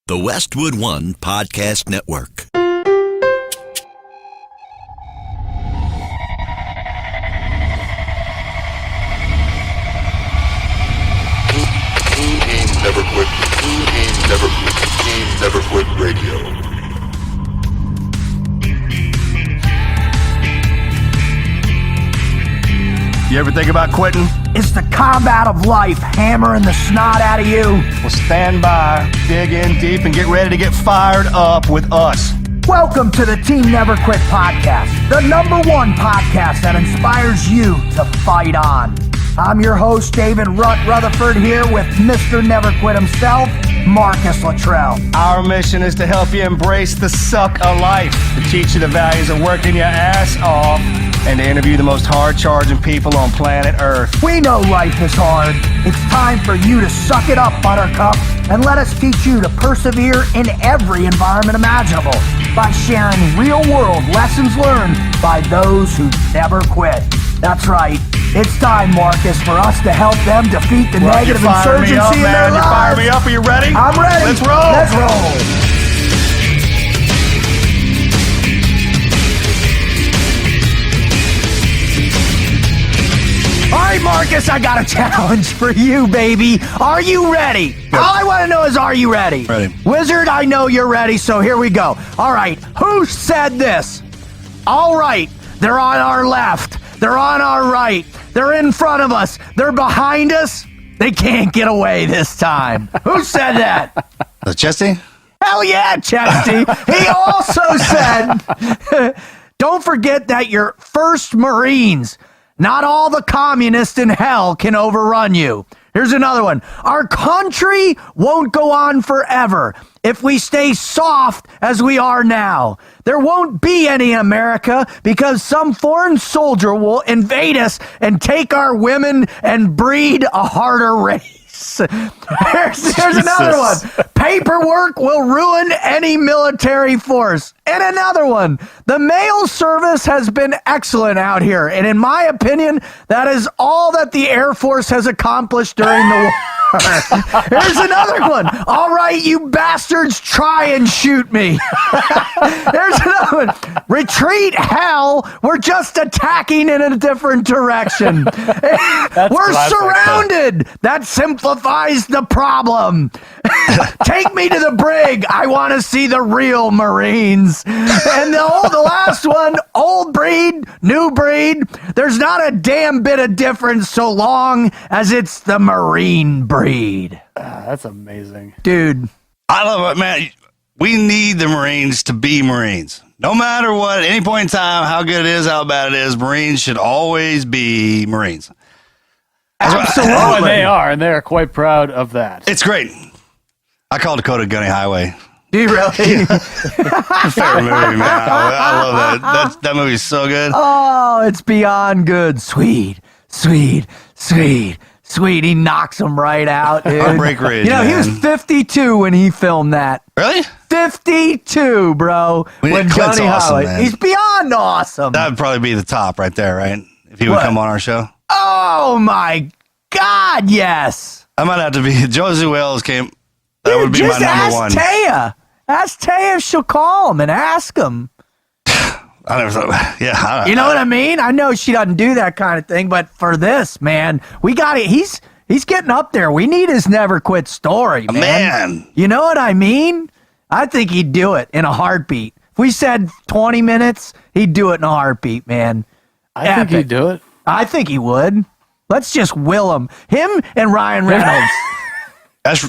The Westwood One Podcast Network. Never quit radio. You ever think about quitting? It's the combat of life, hammering the snot out of you. Well, stand by, dig in deep, and get ready to get fired up with us. Welcome to the Team Never Quit podcast, the #1 podcast that inspires you to fight on. I'm your host, David Rutherford, here with Mr. Never Quit himself, Marcus Luttrell. Our mission is to help you embrace the suck of life, to teach you the values of working your ass off, and to interview the most hard-charging people on planet Earth. We know life is hard. It's time for you to suck it up, Buttercup, and let us teach you to persevere in every environment imaginable by sharing real-world lessons learned by those who never quit. That's right. It's time, Marcus, for us to help them defeat the negative insurgency in their lives. You fire me up. Are you ready? I'm ready. Let's roll. Let's roll. All right, Marcus, I got a challenge for you, baby. Are you ready? Yep. All I want to know is, are you ready? Ready. Wizard, I know you're ready, so here we go. All right, who said this? All right, they're on our left. They're on our right. They're in front of us. They're behind us. They can't get away this time. Who said that? Chesty? Hell yeah, Chesty. He also said, don't forget that you're first Marines. Not all the communists in hell can overrun you. Here's another one. Our country won't go on forever if we stay soft as we are now. There won't be any America because some foreign soldier will invade us and take our women and breed a harder race. Here's another one. Paperwork will ruin any military force. And another one. The mail service has been excellent out here. And in my opinion, that is all that the Air Force has accomplished during the war. Here's another one. All right, you bastards, try and shoot me. Here's another one. Retreat, hell. We're just attacking in a different direction. We're surrounded. That simplifies the problem. Take me to the brig. I want to see the real Marines. And the last one, old breed, new breed. There's not a damn bit of difference so long as it's the Marine breed. That's amazing. Dude. I love it, man. We need the Marines to be Marines. No matter what, at any point in time, how good it is, how bad it is, Marines should always be Marines. Absolutely. Oh, and they are, and they are quite proud of that. It's great. I call Dakota Gunny Highway. Do you really? Favorite movie, man. I love that. That movie's so good. Oh, it's beyond good. Sweet, sweet, sweet, sweet. He knocks him right out, dude. Heartbreak Ridge, You know, he was 52 when he filmed that. Really? 52, bro. Clint's Gunny awesome, Highway. man. He's beyond awesome. That would probably be the top right there, right? If he would What? come on our show. Oh, my God, yes. I might have to be. Josie Wales came. That would be my Just number one. ask Taya. Ask Taya if she'll call him and ask him. I never thought. Yeah. You know what I mean? I know she doesn't do that kind of thing, but for this, man, we got it. He's getting up there. We need his never quit story, man. You know what I mean? I think he'd do it in a heartbeat. If we said 20 minutes, he'd do it in a heartbeat, man. I think he'd do it. I think he would. Let's just will him. Him and Ryan Reynolds. That's.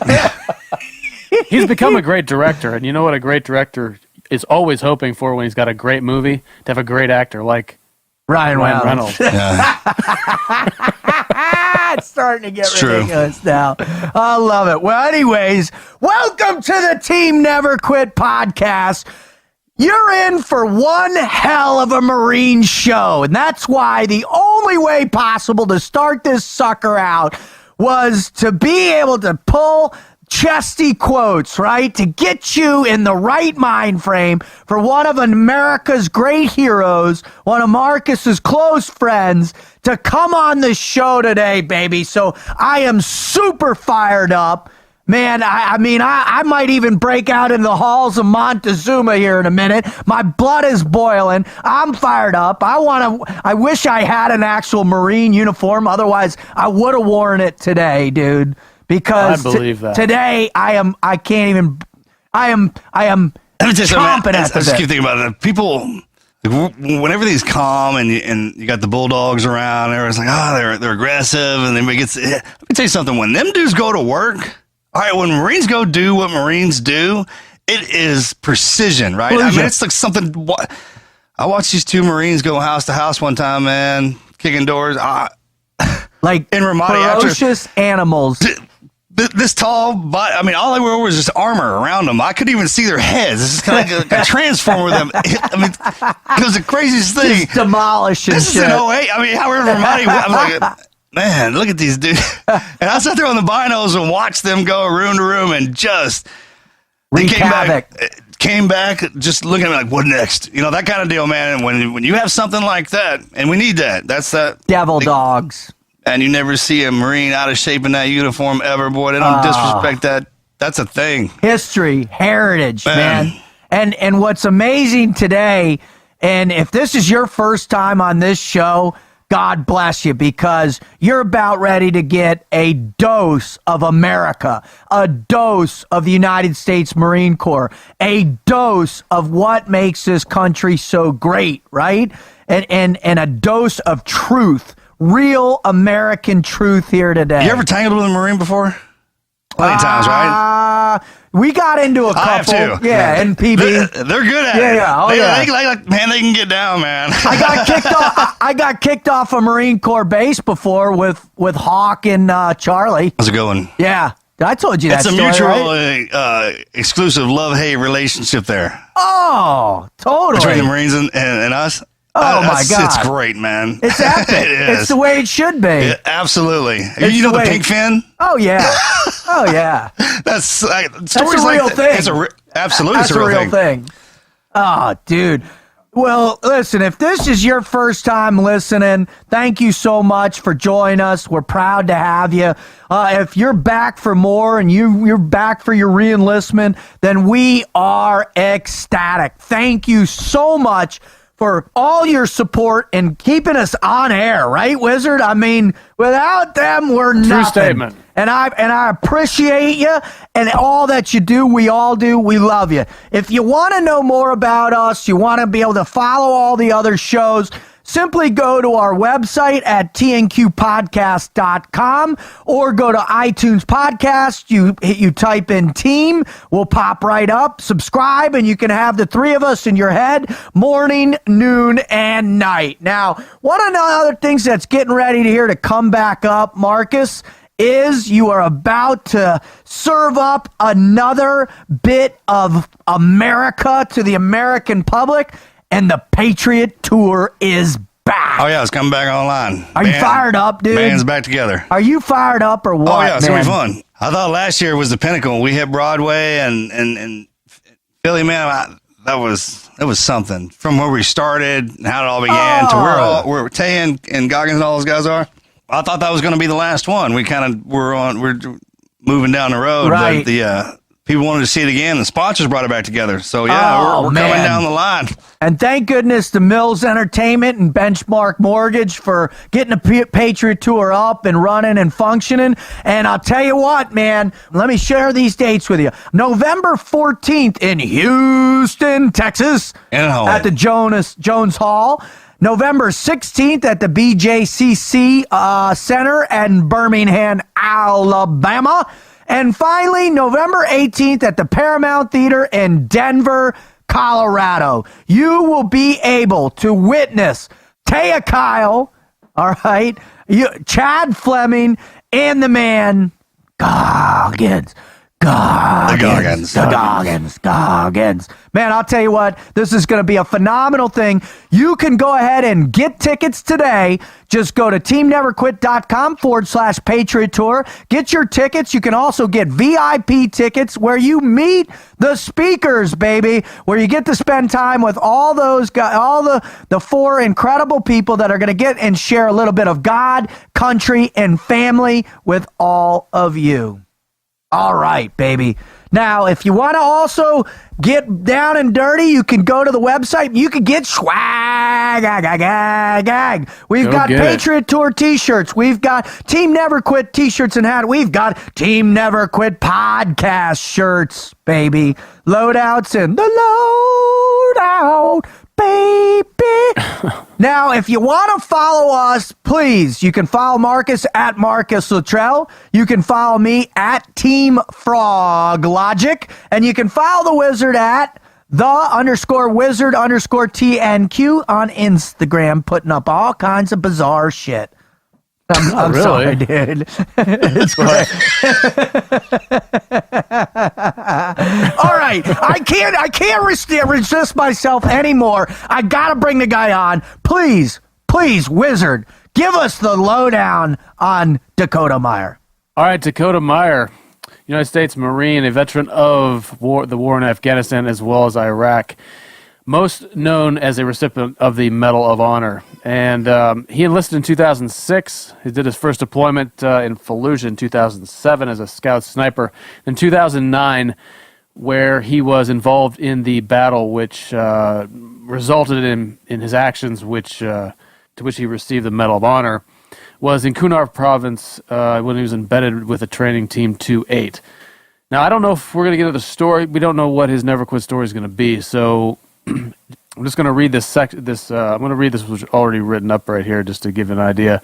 He's become a great director, and you know what a great director is always hoping for when he's got a great movie? To have a great actor like Ryan Reynolds. Yeah. It's starting to get It's true. ridiculous now. I love it. Well, anyways, welcome to the Team Never Quit podcast. You're in for one hell of a Marine show, and that's why the only way possible to start this sucker out was to be able to pull chesty quotes, right? To get you in the right mind frame for one of America's great heroes, one of Marcus's close friends, to come on the show today, baby. So I am super fired up. Man, I mean, I might even break out in the halls of Montezuma here in a minute. My blood is boiling. I'm fired up. I wish I had an actual Marine uniform. Otherwise, I would have worn it today, dude. Because I believe that. Today, I am chomping at the I just bit. keep thinking about it. People, when everything's calm and you got the bulldogs around, everyone's like, they're aggressive, and then let me tell you something. When them dudes go to work, all right, when Marines go do what Marines do, it is precision, right? I mean, it's like something. I watched these two Marines go house to house one time, man, kicking doors. Like in Ramadi, ferocious animals. This tall, but I mean, all they were was just armor around them. I couldn't even see their heads. This is kind of like a transformer with them. I mean, it was the craziest thing. Just demolishing This shit. is in 08. I mean, however, Ramadi, I'm like, man, look at these dudes. And I sat there on the binos and watched them go room to room and just Wreak havoc. Came back just looking at me like, what next? You know, that kind of deal, man. And when you have something like that, and we need that, that's that. Devil dogs. And you never see a Marine out of shape in that uniform ever, boy. They don't disrespect that. That's a thing. History, heritage, man. And what's amazing today, and if this is your first time on this show, God bless you, because you're about ready to get a dose of America, a dose of the United States Marine Corps, a dose of what makes this country so great, right? And a dose of truth. Real American truth here today. You ever tangled with a Marine before? Plenty of times, right? We got into a couple. I have too. Yeah, and PB. They're good at it. Yeah. Oh, yeah. Man, they can get down, man. I got kicked off a Marine Corps base before with Hawk and Charlie. How's it going? Yeah. I told you that It's a story, mutual, right? exclusive love-hate relationship there. Oh, totally. Between the Marines and us. Oh, my God. It's great, man. It's epic. It is. It's the way it should be. Yeah, absolutely. It's You know the the way- pink fin? Oh, yeah. Oh, yeah. That's stories a like real that. thing. Absolutely, That's it's a real thing. Oh, dude. Well, listen, if this is your first time listening, thank you so much for joining us. We're proud to have you. If you're back for more and you're back for your re-enlistment, then we are ecstatic. Thank you so much for all your support and keeping us on air, right, Wizard? I mean, without them, we're nothing. True statement. And I appreciate you and all that you do. We all do. We love you. If you want to know more about us, you want to be able to follow all the other shows, simply go to our website at tnqpodcast.com or go to iTunes Podcast. You type in team, we'll pop right up. Subscribe, and you can have the three of us in your head morning, noon, and night. Now, one of the other things that's getting ready to come back up, Marcus, is you are about to serve up another bit of America to the American public, and the Patriot Tour is back. Oh, yeah, it's coming back online. Are you fired up, dude? Band's back together. Are you fired up or what, Oh, yeah, it's going to be man? fun. I thought last year was the pinnacle. We hit Broadway and Philly, man, that was something. From where we started and how it all began to where Tay and Goggins and all those guys are. I thought that was going to be the last one. We're moving down the road, Right. but the people wanted to see it again. The sponsors brought it back together. So yeah, we're coming down the line. And thank goodness to Mills Entertainment and Benchmark Mortgage for getting the Patriot Tour up and running and functioning. And I'll tell you what, man, let me share these dates with you. November 14th in Houston, Texas, at the Jones Hall. November 16th at the BJCC Center in Birmingham, Alabama. And finally, November 18th at the Paramount Theater in Denver, Colorado. You will be able to witness Taya Kyle, all right, Chad Fleming, and the man Goggins. Goggins. Man, I'll tell you what, this is going to be a phenomenal thing. You can go ahead and get tickets today. Just go to teamnetworkquit.com/Patriot Tour. Get your tickets. You can also get VIP tickets where you meet the speakers, baby, where you get to spend time with all those guys, all the four incredible people that are going to get and share a little bit of God, country, and family with all of you. All right, baby. Now, if you want to also get down and dirty, you can go to the website. You can get swag. We've got Patriot Tour t-shirts. We've got Team Never Quit t-shirts and hats. We've got Team Never Quit podcast shirts, baby. Loadouts in the loadout, baby. Now, if you want to follow us, please, you can follow Marcus at Marcus Luttrell. You can follow me at Team Frog Logic. And you can follow the wizard at _wizard_TNQ on Instagram, putting up all kinds of bizarre shit. I'm really? sorry, dude. It's great. All right, I can't resist myself anymore. I gotta bring the guy on. Please, Wizard, give us the lowdown on Dakota Meyer. All right, Dakota Meyer, United States Marine, a veteran of the war in Afghanistan as well as Iraq. Most known as a recipient of the Medal of Honor. And he enlisted in 2006. He did his first deployment in Fallujah in 2007 as a scout sniper. In 2009, where he was involved in the battle which resulted in his actions, to which he received the Medal of Honor, was in Kunar province when he was embedded with a training team 2-8. Now, I don't know if we're going to get into the story. We don't know what his Never Quit story is going to be, so I'm just going to read this I'm going to read this, which is already written up right here, just to give an idea.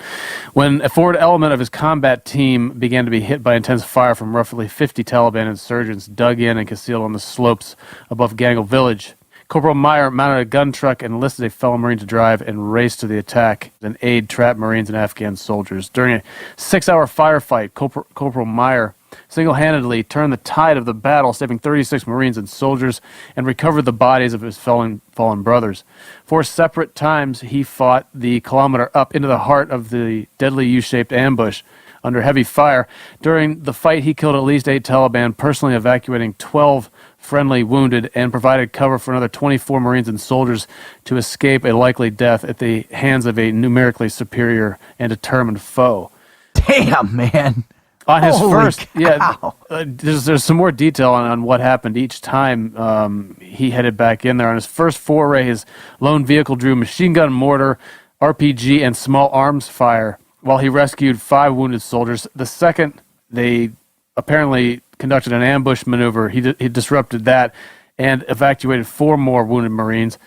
When a forward element of his combat team began to be hit by intense fire from roughly 50 Taliban insurgents dug in and concealed on the slopes above Gangle village, Corporal Meyer mounted a gun truck and enlisted a fellow Marine to drive and race to the attack and aid trapped Marines and Afghan soldiers. During a 6-hour firefight, Corporal Meyer single-handedly turned the tide of the battle, saving 36 Marines and soldiers, and recovered the bodies of his fallen brothers. 4 separate times he fought the kilometer up into the heart of the deadly U-shaped ambush under heavy fire. During the fight, he killed at least 8 Taliban, personally evacuating 12 friendly wounded, and provided cover for another 24 Marines and soldiers to escape a likely death at the hands of a numerically superior and determined foe. Damn, man. On his Holy first, cow. there's some more detail on what happened each time he headed back in there. On his first foray, his lone vehicle drew machine gun, mortar, RPG, and small arms fire while he rescued 5 wounded soldiers. The second, they apparently conducted an ambush maneuver. He disrupted that and evacuated 4 more wounded Marines.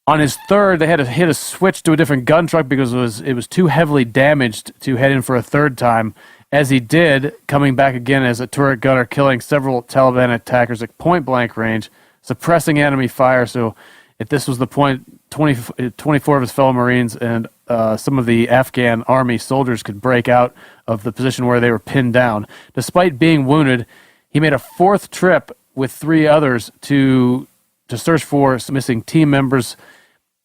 On his third, they had to hit a switch to a different gun truck because it was too heavily damaged to head in for a third time. As he did, coming back again as a turret gunner, killing several Taliban attackers at point-blank range, suppressing enemy fire. So at this was the point, 24 of his fellow Marines and some of the Afghan army soldiers could break out of the position where they were pinned down. Despite being wounded, he made a 4th trip with 3 others to search for some missing team members.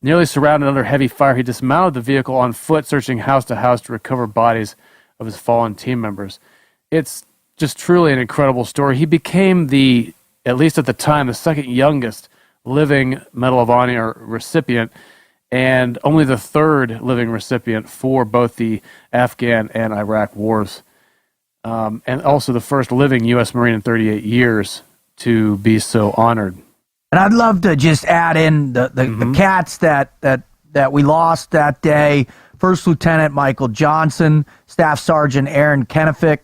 Nearly surrounded under heavy fire, he dismounted the vehicle on foot, searching house to house to recover bodies of his fallen team members. It's just truly an incredible story. He became at least at the time, the second youngest living Medal of Honor recipient, and only the 3rd living recipient for both the Afghan and Iraq wars, and also the first living U.S. Marine in 38 years to be so honored. And I'd love to just add in the cats that we lost that day. First Lieutenant Michael Johnson, Staff Sergeant Aaron Kennefick,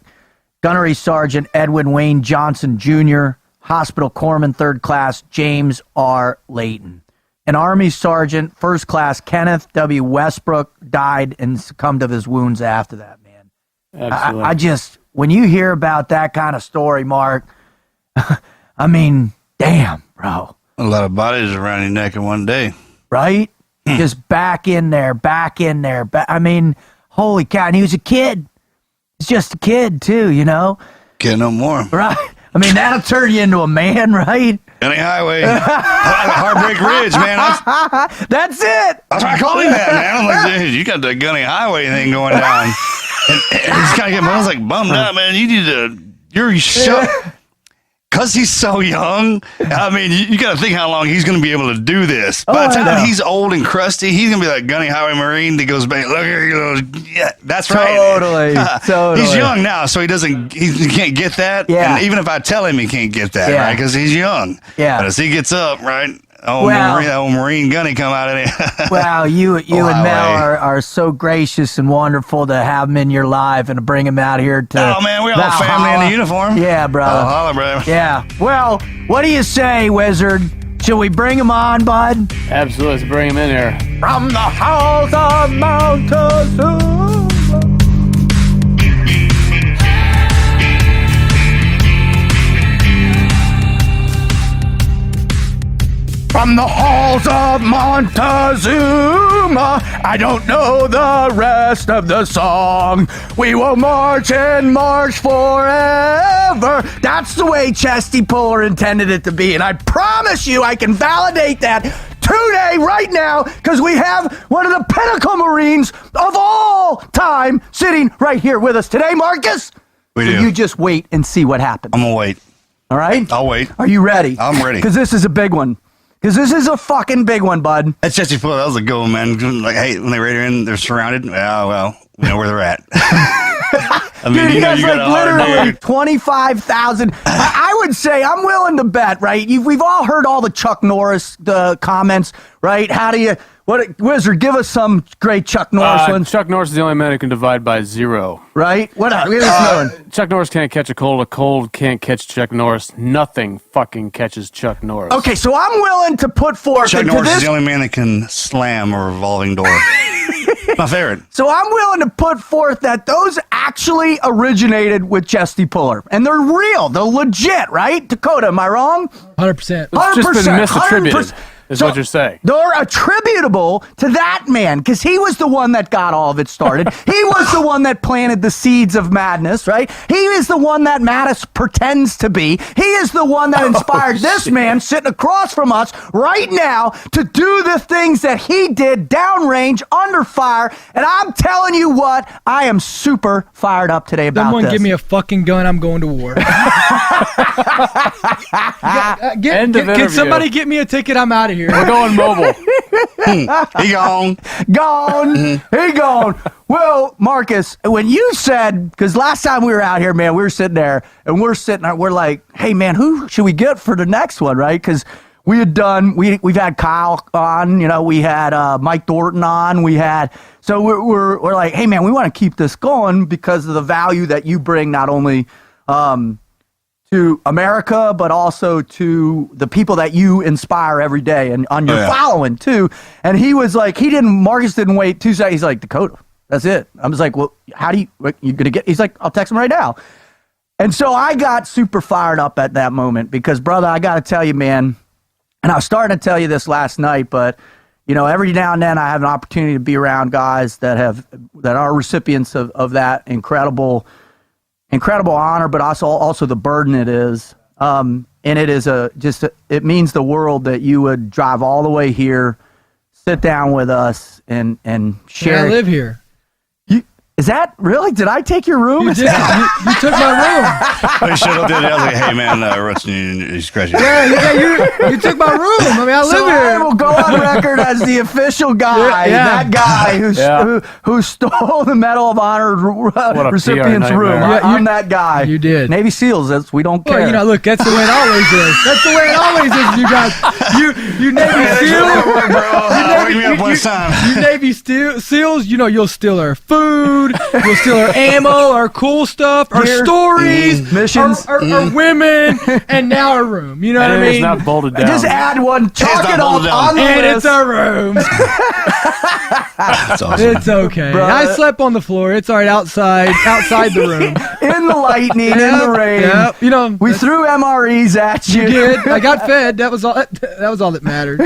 Gunnery Sergeant Edwin Wayne Johnson Jr., Hospital Corpsman 3rd Class James R. Layton. An Army Sergeant, 1st Class Kenneth W. Westbrook, died and succumbed of his wounds after that, man. Absolutely. I just, when you hear about that kind of story, Mark, I mean, damn, bro. A lot of bodies around your neck in one day. Right? Just back in there. I mean, holy cow. And he was a kid. He's just a kid, too, you know? Can't no more. Right. I mean, that'll turn you into a man, right? Gunny Highway. Heartbreak Ridge, man. That's it. That's why I call him that, man. I'm like, dude, you got the Gunny Highway thing going down. And he's kind of getting, I was like, bummed out, man. You need to, because he's so young, I mean, you got to think how long he's going to be able to do this. By the I know. time he's old and crusty, he's going to be like Gunny Highway Marine that goes back, look here, you little, yeah, that's Totally, right. totally. He's young now, so he can't get that. Yeah. And even if I tell him he can't get that, Yeah. right, because he's young. Yeah. But as he gets up, right, old Marine Gunny come out of it. Wow, you and Highway. Mel are so gracious and wonderful to have him in your life and to bring him out here to. Oh, man, we're all family in the uniform. Yeah, brother. Oh, holla, brother. Yeah. Well, what do you say, Wizard? Should we bring him on, bud? Absolutely. Let's bring him in here. From the halls of Montezuma. From the halls of Montezuma, I don't know the rest of the song. We will march and march forever. That's the way Chesty Puller intended it to be, and I promise you I can validate that today, right now, because we have one of the pinnacle Marines of all time sitting right here with us today, Marcus. We So do. you just wait and see what happens. I'm going to wait. All right? I'll wait. Are you ready? I'm ready. Because this is a big one. Because this is a fucking big one, bud. That's Chesty Puller. That was a good one, man. Like, hey, when they raid her in, they're surrounded. Well, we know where they're at. I mean, Dude, he has you like got a hard literally day. 25,000. I would say, I'm willing to bet, right? We've all heard all the Chuck Norris comments, right? How do you, Wizard, give us some great Chuck Norris ones, Chuck Norris is the only man who can divide by 0. right? What else? Give us another one. Chuck Norris can't catch a cold can't catch Chuck Norris. Nothing fucking catches Chuck Norris. Okay, so I'm willing to put forth Chuck into Norris this. is the only man that can slam a revolving door. My favorite. So I'm willing to put forth that those actually originated with Chesty Puller. And they're real. They're legit, right? Dakota, am I wrong? 100%. It's just been 100%, misattributed, 100%. is So what you're saying. They're attributable to that man because he was the one that got all of it started. He was the one that planted the seeds of madness, right? He is the one that Mattis pretends to be. He is the one that inspired this man sitting across from us right now to do the things that he did downrange, under fire. And I'm telling you what, I am super fired up today about Someone this. give me a fucking gun. I'm going to war. End of Can interview. somebody get me a ticket? I'm out of here. We're going mobile. He gone. Gone. He gone. Well, Marcus, when you said, because last time we were out here, man, we were sitting there and we're like, hey, man, who should we get for the next one, right? Because we had done, we've had Kyle on, we had Mike Thornton on, so we're like, hey, man, we want to keep this going because of the value that you bring not only to America, but also to the people that you inspire every day and on your following too. And he was like, Marcus didn't wait 2 seconds. He's like, Dakota, that's it. I was like, well, how do you going to get, he's like, I'll text him right now. And so I got super fired up at that moment because, brother, I got to tell you, man, and I was starting to tell you this last night, but every now and then I have an opportunity to be around guys that are recipients of that incredible honor, but also the burden it is. And it is it means the world that you would drive all the way here, sit down with us and share. I live here. Is that really? Did I take your room? You did. You took my room. When he showed up the other day, I was like, hey, man, Russ, he's scratching. You took my room. I mean, I live So here. I will go on record as the official guy, Yeah. that guy who stole the Medal of Honor a recipient's PR room. nightmare. I'm that guy. You did. Navy SEALs. We don't care. Well, look, that's the way it always is. That's the way it always is, you guys. You Navy SEALs. Wake me up when it's time. You Navy SEALs, you'll steal our food, you'll steal our ammo, our cool stuff, our Gear. stories, Missions. our women, and now our room. You know what I And it is mean? not bolted down. Just add one, chalk not it off bolted down. on the And list. it's our room. That's awesome. It's okay. Bro. I slept on the floor. It's all right outside the room. in the lightning, in the rain. Yep. We threw MREs at you. You did. I got fed. That was all. That was all that mattered.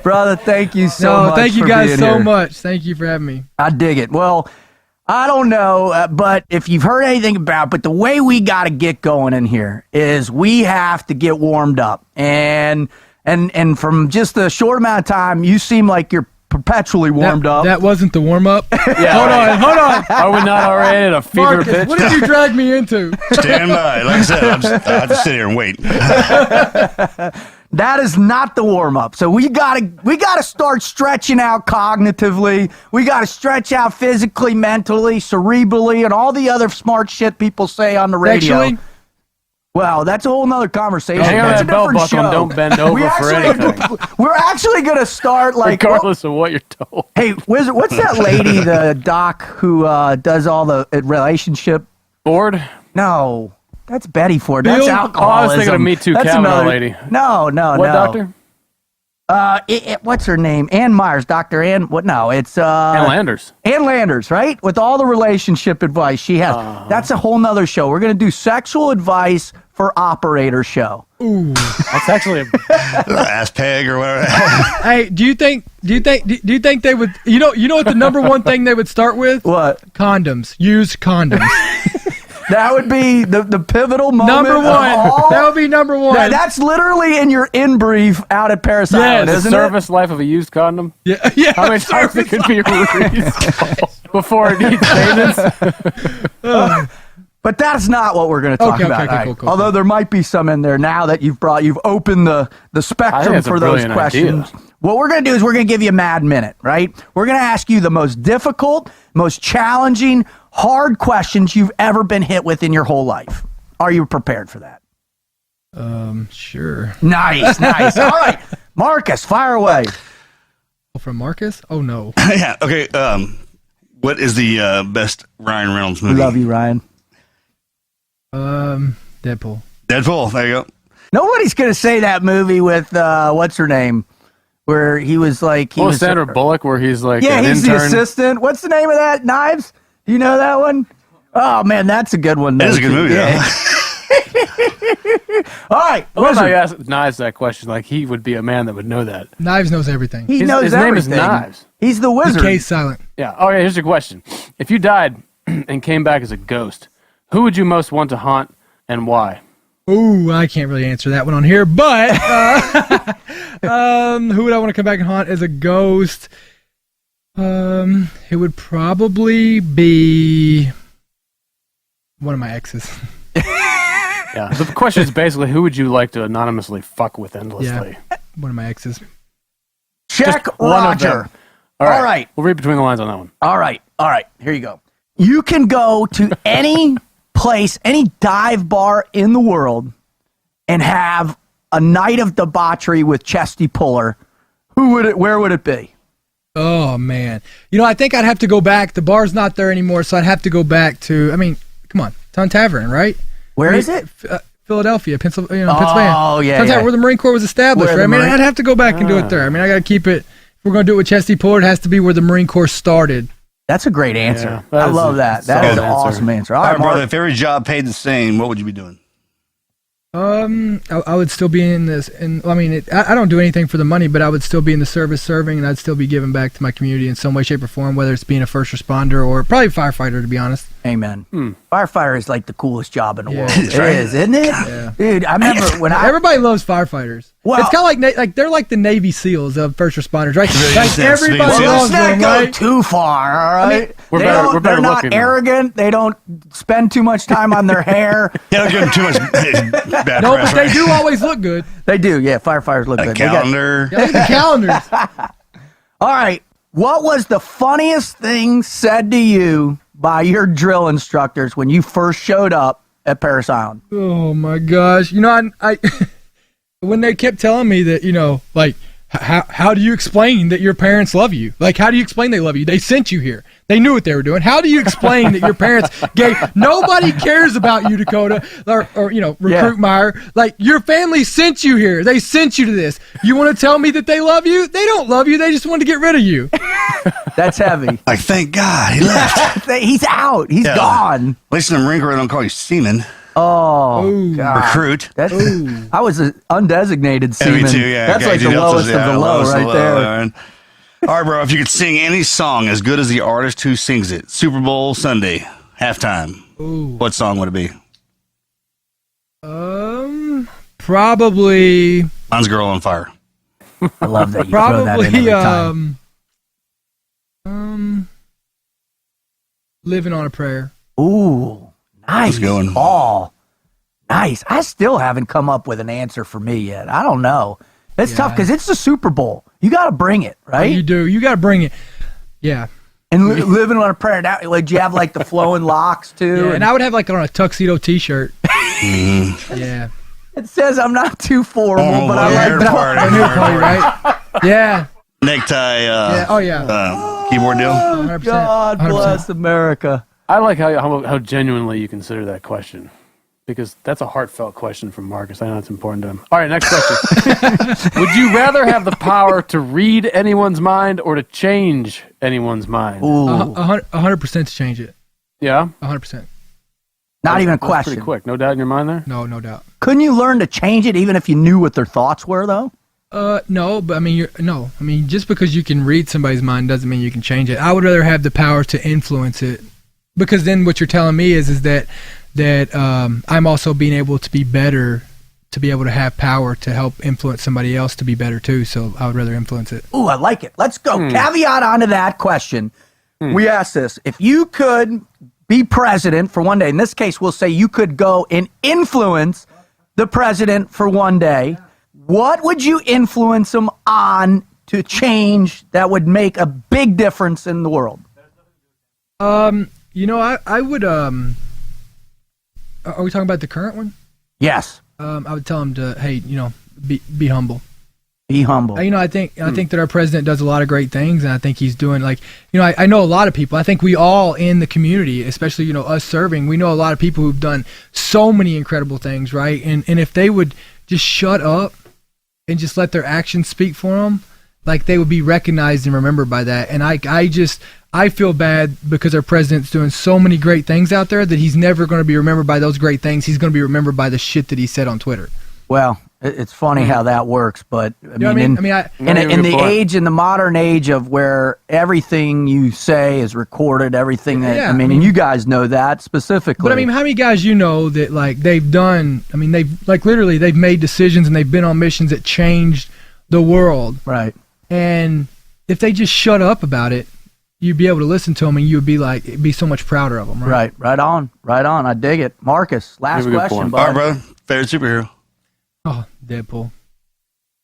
Brother, thank you so much. thank you for guys being so here. much. Thank you for having me. I dig it. Well, I don't know, but if you've heard anything about, but the way we got to get going in here is we have to get warmed up, and from just a short amount of time, you seem like you're perpetually warmed up. That wasn't the warm up. Yeah. Hold on. Are we not already at a fever Marcus, pitch? what did you drag me into? Stand by. Like I said, I have to sit here and wait. That is not the warm up. So we gotta start stretching out cognitively. We gotta stretch out physically, mentally, cerebrally, and all the other smart shit people say on the radio. Sexually? Well, that's a whole nother conversation. Hang on That's that a belt different buckle and show. don't bend over for anything. We're actually gonna start like. Regardless of what you're told. Hey, Wizard, what's that lady, the doc who does all the relationship? Bored? No, that's Betty Ford. Bill? That's Oh, I alcoholism. was thinking of Me Too That's Kavanaugh another lady. No, What no. doctor? What's her name? Ann Myers, Dr. Ann. What? No, it's Ann Landers. Ann Landers, right? With all the relationship advice she has. That's a whole nother show. We're gonna do sexual advice for operator show. That's actually Ass peg or whatever. Hey, do you think they would? You know what the number one thing they would start with? What? Condoms. Use condoms. That would be the pivotal moment. Number of one. all- That would be number one. That's literally in your in brief out at Paris Island, the isn't service life of a used condom. yeah. How many times it could be reused before it needs maintenance? But that's not what we're going to talk Okay, about. okay, All right. cool. Although there might be some in there now that you've opened the spectrum it's a for those brilliant questions. idea. What we're going to do is we're going to give you a mad minute, right? We're going to ask you the most difficult, most challenging, hard questions you've ever been hit with in your whole life. Are you prepared for that? Sure. Nice. All right. Marcus, fire away. From Marcus? Oh no. Yeah. Okay. What is the best Ryan Reynolds movie? Love you, Ryan. Deadpool. Deadpool. There you go. Nobody's going to say that movie with, what's her name? Where he was like... Well, Sandra Bullock, where he's like Yeah, an he's intern. the assistant. What's the name of that? Knives? Do you know that one? Oh, man, that's a good one. That is a good movie, Yeah. All right. I love how you Wizard. asked Knives that question. Like he would be a man that would know that. Knives knows everything. He His- knows his name is everything. Knives. He's the wizard. Case silent. Yeah. Oh, yeah. Here's your question: if you died and came back as a ghost, who would you most want to haunt and why? Ooh, I can't really answer that one on here, but who would I want to come back and haunt as a ghost? It would probably be one of my exes. Yeah. The question is basically, who would you like to anonymously fuck with endlessly? Yeah, one of my exes. Check Just one of Roger. them. All right. We'll read between the lines on that one. All right. Here you go. You can go to any place, any dive bar in the world, and have a night of debauchery with Chesty Puller. Where would it be? Oh man, I think I'd have to go back. The bar's not there anymore, so I'd have to go back to. I mean, come on, Ton Tavern, right? Where is it? Philadelphia, Pennsylvania. Pennsylvania. Oh yeah. Ton Tavern, where the Marine Corps was established. Where Right? I the mean, Marine- I'd have to go back and do it there. I mean, I got to keep it. If we're gonna do it with Chesty Puller, it has to be where the Marine Corps started. That's a great answer. Yeah, that I is love a that. That is solid an answer. awesome answer. All All right, right, Mark. brother. If every job paid the same, what would you be doing? I would still be in this, and I mean, I don't do anything for the money, but I would still be in the service serving, and I'd still be giving back to my community in some way, shape, or form, whether it's being a first responder or probably firefighter, to be honest. Amen. Firefighter is like the coolest job in the world. It is, It is, isn't it? Yeah. Dude, I remember when Everybody loves firefighters. Well- it's kind of like they're like the Navy SEAls of first responders, right? Like Yeah, everybody Navy Well, SEAls. loves let's not them, go right? too far, all right? We're They're better not looking, though. arrogant. They don't spend too much time on their hair. Yeah, don't give them too much bad No, press. but they right? do always look good. They do, yeah. Firefighters look A good. They got- calendar. Yeah, look at the calendars. all right. What was the funniest thing said to you by your drill instructors when you first showed up at Paris Island? Oh my gosh! I when they kept telling me that like how do you explain that your parents love you? Like how do you explain they love you? They sent you here. They knew what they were doing. How do you explain that your parents gave? Nobody cares about you, Dakota, or recruit Meyer. Like your family sent you here. They sent you to this. You want to tell me that they love you? They don't love you. They just want to get rid of you. That's heavy. Like, thank God he left. He's out. He's Yeah. gone. At least in the Marine Corps, they don't call you seaman. Oh, Ooh. God. Recruit. That's, I was an undesignated Yeah, seaman. me too, yeah. That's Okay, like the dude, lowest yeah, of the low lowest of right the there. low, man. All right, bro. If you could sing any song as good as the artist who sings it, Super Bowl Sunday, halftime, what song would it be? Probably Mine's Girl on Fire. I love that you throw that in every time. Living on a prayer. Ooh, nice. going. Oh, nice. I still haven't come up with an answer for me yet. I don't know. It's tough because it's the Super Bowl. You got to bring it, right? You do. You got to bring it. Yeah. And living on a prayer. Now, like, do you have like the flowing locks too? Yeah, and I would have like on a tuxedo T-shirt. Yeah. It says I'm not too formal, Oh, but I hair like that. party. New party, right? Yeah. Necktie. Yeah. Oh yeah. Keyboard deal. 100%. God 100%. bless America. I like how genuinely you consider that question, because that's a heartfelt question from Marcus. I know it's important to him. All right, next question. Would you rather have the power to read anyone's mind or to change anyone's mind? Ooh, 100% to change it. Yeah? 100%. not even a That's question. pretty quick. No doubt in your mind there? No, no doubt. Couldn't you learn to change it even if you knew what their thoughts were, though? No, but I mean, just because you can read somebody's mind doesn't mean you can change it. I would rather have the power to influence it, because then what you're telling me is that I'm also being able to be better, to be able to have power to help influence somebody else to be better too. So I would rather influence it. Ooh, I like it. Let's go. Caveat onto that question. We asked this. If you could be president for one day, in this case, we'll say you could go and influence the president for one day, what would you influence him on to change that would make a big difference in the world? I would, are we talking about the current one? Yes. I would tell him to, hey, be humble. Be humble. I think that our president does a lot of great things, and I think he's doing I know a lot of people. I think we all in the community, especially us serving, we know a lot of people who've done so many incredible things, right? And if they would just shut up and just let their actions speak for them, they would be recognized and remembered by that. And I feel bad because our president's doing so many great things out there that he's never going to be remembered by those great things. He's going to be remembered by the shit that he said on Twitter. Well, it's funny how that works, but in the point. in the modern age of where everything you say is recorded, everything that and you guys know that specifically. But how many guys that they've done? They've made decisions and they've been on missions that changed the world, right? And if they just shut up about it, you'd be able to listen to them and you'd be so much prouder of them, right? Right on. I dig it, Marcus. Last question, bud. All right, bro. Favorite superhero? Oh, Deadpool.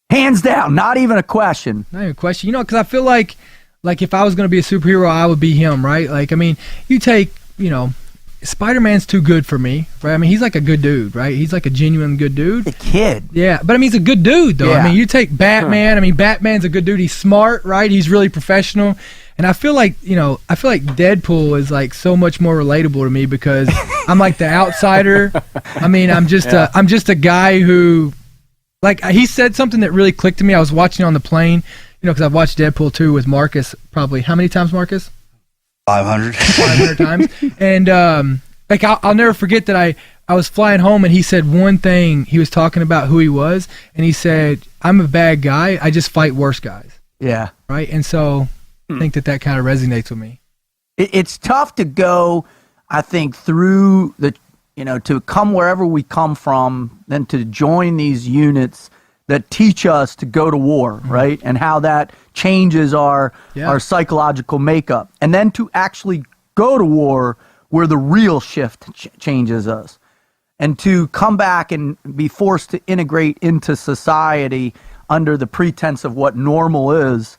Hands down, not even a question. Not even a question. Because I feel like if I was going to be a superhero, I would be him, right? You take, Spider-Man's too good for me, right? He's like a good dude, right? He's like a genuine good dude. The kid. Yeah, but he's a good dude, though. Yeah. You take Batman. Batman's a good dude. He's smart, right? He's really professional. And I feel like Deadpool is so much more relatable to me because I'm like the outsider. I'm just a guy who, he said something that really clicked to me. I was watching on the plane, because I've watched Deadpool 2 with Marcus probably, how many times, Marcus? 500. 500 times. And I'll never forget that I was flying home and he said one thing. He was talking about who he was, and he said, "I'm a bad guy. I just fight worse guys." Yeah. Right. And so I think that kind of resonates with me. It's tough to go, I think, through to come wherever we come from, then to join these units that teach us to go to war, right? And how that changes our psychological makeup. And then to actually go to war where the real shift changes us. And to come back and be forced to integrate into society under the pretense of what normal is.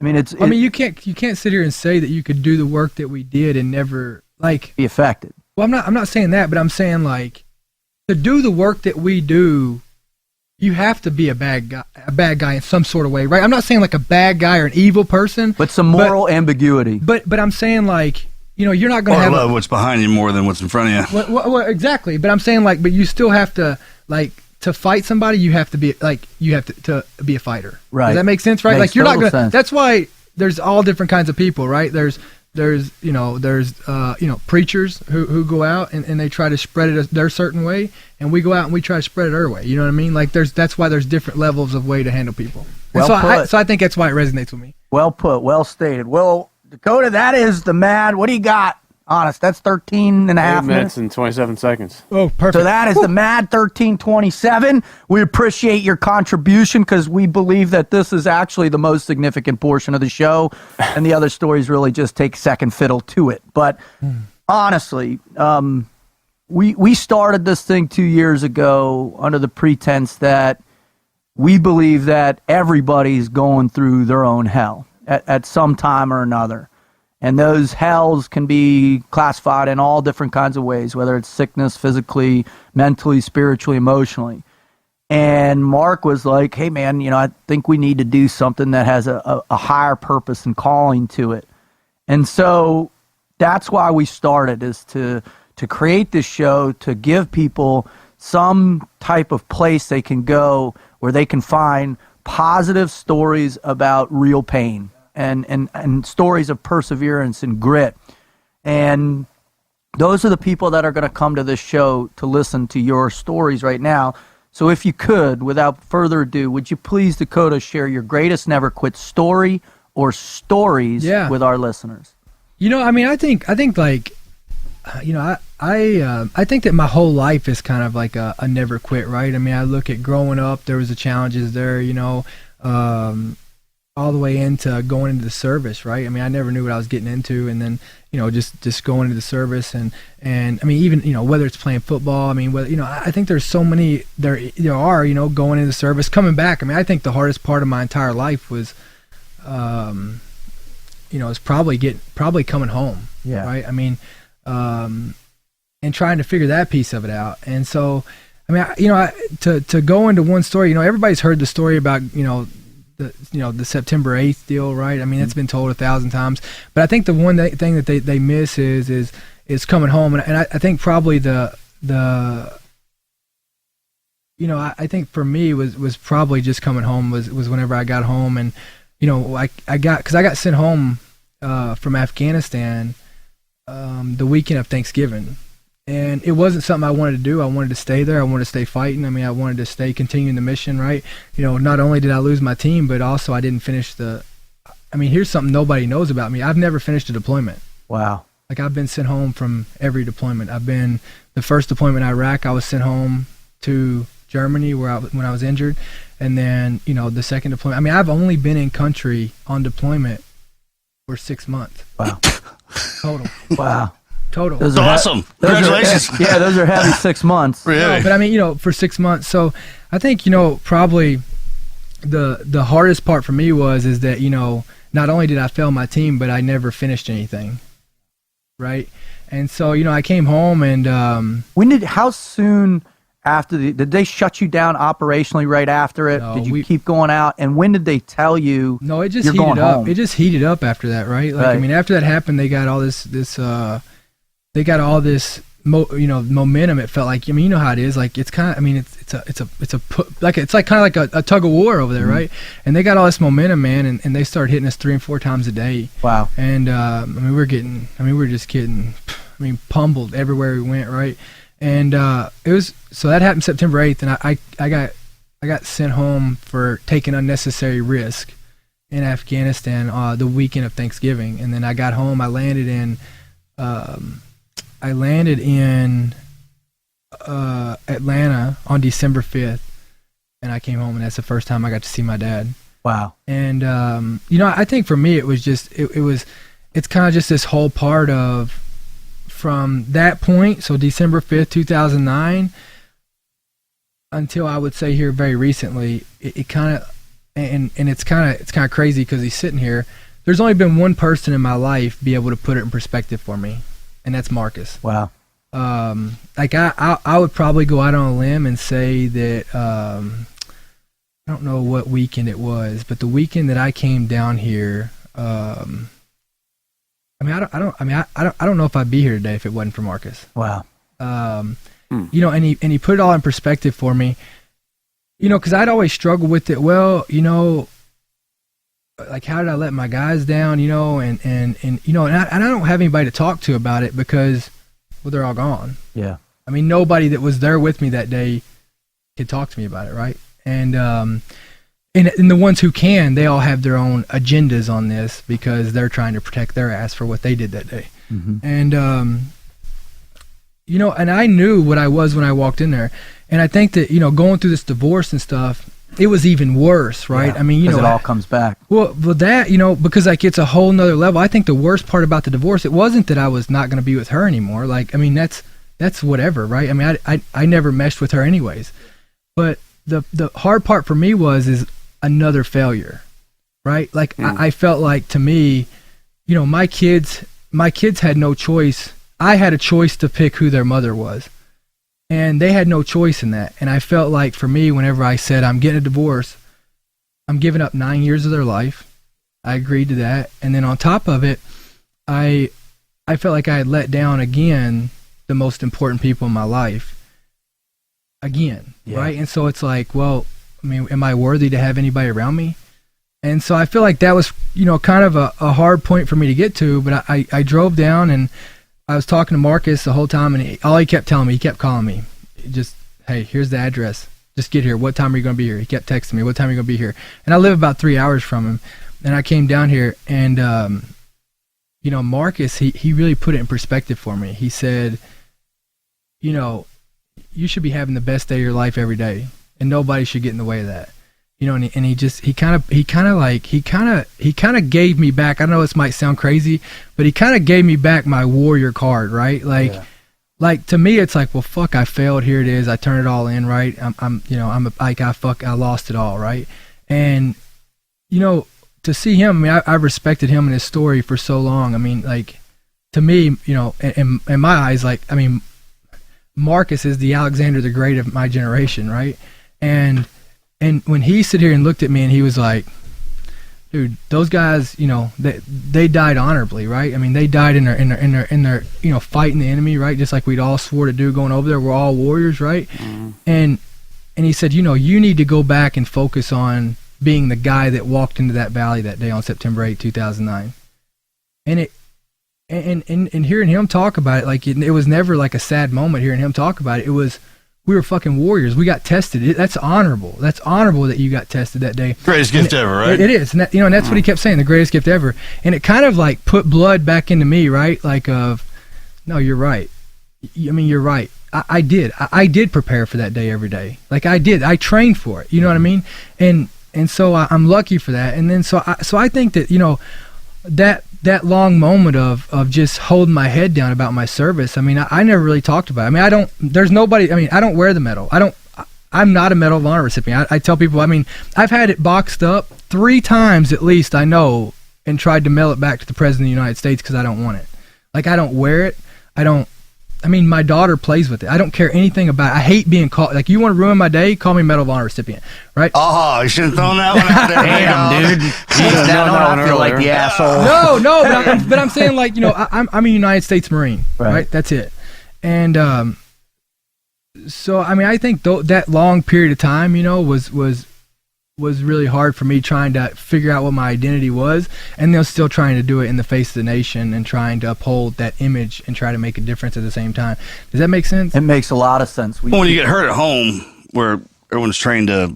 You can't sit here and say that you could do the work that we did and never be affected. Well, I'm not saying that, but I'm saying to do the work that we do, you have to be a bad guy in some sort of way, right? I'm not saying a bad guy or an evil person, but some moral ambiguity. But I'm saying you're not going to have love what's behind you more than what's in front of you. Well, exactly. But I'm saying but you still have to to fight somebody, you have to be to be a fighter. Right. Does that make sense? Right. Makes You're not total gonna. sense. That's why there's all different kinds of people, right? There's preachers who go out and they try to spread it their certain way, and we go out and we try to spread it our way. You know what I mean? That's why there's different levels of way to handle people. So I think that's why it resonates with me. Well put. Well stated. Well, Dakota, that is the mad. What do you got Honest, that's 13 and a 8 half minutes minutes. and 27 seconds. Oh, perfect. So that is the Mad 1327. We appreciate your contribution because we believe that this is actually the most significant portion of the show, and the other stories really just take second fiddle to it. But honestly, we started this thing 2 years ago under the pretense that we believe that everybody's going through their own hell at some time or another. And those hells can be classified in all different kinds of ways, whether it's sickness, physically, mentally, spiritually, emotionally. And Mark was like, hey, man, I think we need to do something that has a higher purpose and calling to it. And so that's why we started, is to create this show, to give people some type of place they can go where they can find positive stories about real pain. And stories of perseverance and grit. And those are the people that are going to come to this show to listen to your stories right now. So if you could, without further ado, would you please, Dakota, share your greatest never quit story or stories with our listeners? I think like, I think that my whole life is kind of like a never quit, right? I mean, I look at growing up, there was the challenges there, all the way into going into the service, right? I mean, I never knew what I was getting into, and then just going into the service, and I mean, even whether it's playing football, I mean, whether I think there's so many there are going into the service, coming back. I mean, I think the hardest part of my entire life was, is probably coming home, right? I mean, and trying to figure that piece of it out, and so I mean, to go into one story, everybody's heard the story about the September 8th deal, right? I mean, it's been told 1,000 times, but I think the one thing that they miss is coming home, and I think probably I think for me was probably just coming home was whenever I got home, and I got sent home from Afghanistan the weekend of Thanksgiving. And it wasn't something I wanted to do. I wanted to stay there. I wanted to stay fighting. I mean, I wanted to continuing the mission, right? Not only did I lose my team, but also I didn't finish here's something nobody knows about me. I've never finished a deployment. Wow. Like, I've been sent home from every deployment. The first deployment in Iraq, I was sent home to Germany when I was injured. And then, the second deployment. I mean, I've only been in country on deployment for 6 months. Wow. Total. Wow. Total. That's awesome. Congratulations. Those are heavy 6 months. Really? No, but I mean, for 6 months. So I think, probably the hardest part for me is that, not only did I fail my team, but I never finished anything. Right? And so, I came home and how soon after did they shut you down operationally right after it? No, did you keep going out? And when did they tell you? No, it just you're heated going up. home? It just heated up after that, right? Like, Right. I mean, after that happened, they got all this momentum. It felt like, I mean, you know how it is. Like, it's kind of, I mean, it's like kind of like a tug of war over there, right? And they got all this momentum, man, and they started hitting us 3 and 4 times a day. Wow. And we were just getting, pummeled everywhere we went, right? And so that happened September 8th, and I got sent home for taking unnecessary risk in Afghanistan the weekend of Thanksgiving. And then I got home. I landed in Atlanta on December 5th, and I came home, and that's the first time I got to see my dad. Wow. And I think for me it was just it's kind of just this whole part of, from that point, so December 5th, 2009, until I would say here very recently, it kind of, and it's kind of crazy because he's sitting here. There's only been one person in my life be able to put it in perspective for me, and that's Marcus. Wow. Like I would probably go out on a limb and say that I don't know what weekend it was, but the weekend that I came down here, I don't know if I'd be here today if it wasn't for Marcus. Wow. And he put it all in perspective for me, because I'd always struggled with it. Well, like, how did I let my guys down, and I don't have anybody to talk to about it because, well, they're all gone. Yeah. I mean, nobody that was there with me that day could talk to me about it, right? And the ones who can, they all have their own agendas on this because they're trying to protect their ass for what they did that day. And you know, and I knew what I was when I walked in there. And I think that, you know, going through this divorce and stuff, it was even worse, right? Yeah, I mean, you know, it all comes back. well, that, you know, because like it's a whole nother level. I think the worst part about the divorce, it wasn't that I was not going to be with her anymore. Like, I mean, that's whatever, right? I mean, I never meshed with her anyways. But the hard part for me is another failure, right? Like I felt like, to me, you know, my kids had no choice. I had a choice to pick who their mother was, and they had no choice in that. And I felt like, for me, whenever I said I'm getting a divorce, I'm giving up 9 years of their life. I agreed to that. And then on top of it, I felt like I had let down again the most important people in my life again, right? And so it's like, well, I mean, am I worthy to have anybody around me? And so I feel like that was, you know, kind of a hard point for me to get to. But I drove down, and I was talking to Marcus the whole time, and all he kept telling me, he kept calling me, just, hey, here's the address. Just get here. What time are you going to be here? He kept texting me, what time are you going to be here? And I live about 3 hours from him. And I came down here, and, you know, Marcus, he really put it in perspective for me. He said, you know, you should be having the best day of your life every day, and nobody should get in the way of that. You know, and he kind of gave me back. I know this might sound crazy, but he kind of gave me back my warrior card, right? Like to me, it's like, well, fuck, I failed. Here it is. I turned it all in, right? I lost it all, right? And, you know, to see him, I mean, I respected him and his story for so long. I mean, like, to me, you know, in my eyes, like, I mean, Marcus is the Alexander the Great of my generation, right? And when he stood here and looked at me, and he was like, dude, those guys, you know, they died honorably, right? I mean, they died in their you know, fighting the enemy, right? Just like we'd all swore to do going over there. We're all warriors, right? And he said, you know, you need to go back and focus on being the guy that walked into that valley that day on September 8, 2009. And hearing him talk about it, like it was never like a sad moment hearing him talk about it. It was, we were fucking warriors. We got tested. That's honorable. That's honorable that you got tested that day. Greatest gift ever, right? It is. And that, you know, and that's what he kept saying, the greatest gift ever. And it kind of like put blood back into me, right? Like, no, you're right. I mean, you're right. I did prepare for that day every day. Like I did. I trained for it. You know what I mean? And so I'm lucky for that. And then so I think that, you know, that long moment of just holding my head down about my service. I mean, I never really talked about it. I mean, there's nobody, I mean, I don't wear the medal. I'm not a Medal of Honor recipient. I tell people, I mean, I've had it boxed up 3 times at least, I know, and tried to mail it back to the President of the United States because I don't want it. Like, I don't wear it. I mean, my daughter plays with it. I don't care anything about it. I hate being called, like, you want to ruin my day? Call me Medal of Honor recipient, right? Oh, you should have thrown that one out there. Damn, dude. I feel like the asshole. No, but I'm saying, like, you know, I'm a United States Marine, right? That's it. And so, I mean, I think that long period of time, you know, was really hard for me, trying to figure out what my identity was, and then still trying to do it in the face of the nation and trying to uphold that image and try to make a difference at the same time. Does that make sense? It makes a lot of sense. When you get hurt at home, where everyone's trained to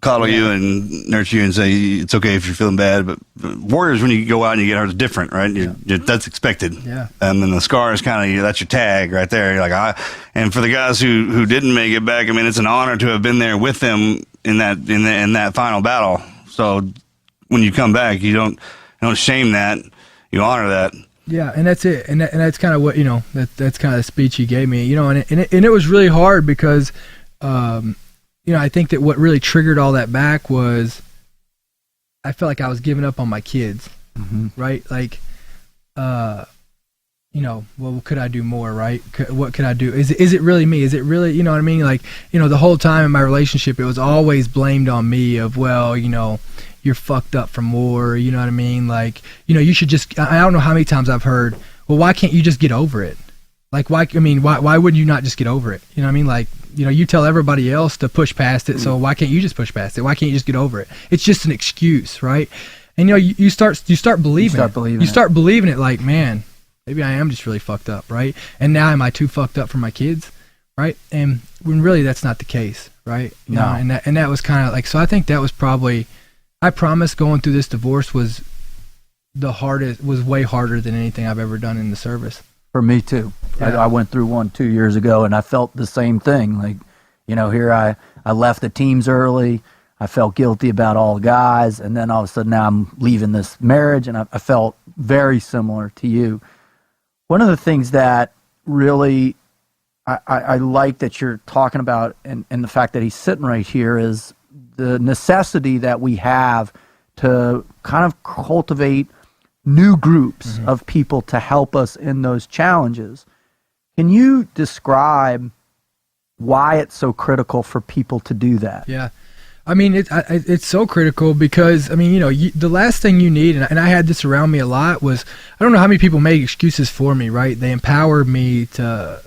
coddle you and nurture you and say it's okay if you're feeling bad, but warriors, when you go out and you get hurt, it's different, right? That's expected. Yeah. And then the scar is kind of, that's your tag right there. You're like, and for the guys who didn't make it back, I mean, it's an honor to have been there with them in that final battle. So when you come back, you don't shame that, you honor that. Yeah, and that's it, and that's kind of what, you know, that's kind of the speech he gave me, you know, and it was really hard because, you know, I think that what really triggered all that back was I felt like I was giving up on my kids, right? Like, you know, well, what could I do more, right? What could I do? Is it really me? Is it really, you know what I mean? Like, you know, the whole time in my relationship, it was always blamed on me of, well, you know, you're fucked up from war, you know what I mean? Like, you know, you should just, I don't know how many times I've heard, well, why can't you just get over it? Like, why would you not just get over it? You know what I mean? Like, you know, you tell everybody else to push past it, so why can't you just push past it? Why can't you just get over it? It's just an excuse, right? And, you know, you start believing it. You start believing it, like, man, maybe I am just really fucked up, right? And now am I too fucked up for my kids, right? And when really that's not the case, right? You know, and that was kind of like, so I think that was probably, I promise going through this divorce was was way harder than anything I've ever done in the service. For me too. Yeah. I went through one 2 years ago, and I felt the same thing. Like, here I left the teams early. I felt guilty about all the guys, and then all of a sudden now I'm leaving this marriage, and I felt very similar to you. One of the things that really I like that you're talking about, and the fact that he's sitting right here, is the necessity that we have to kind of cultivate new groups of people to help us in those challenges. Can you describe why it's so critical for people to do that? Yeah. I mean, it's so critical because, I mean, the last thing you need, and I had this around me a lot, was, I don't know how many people make excuses for me, right? They empower me to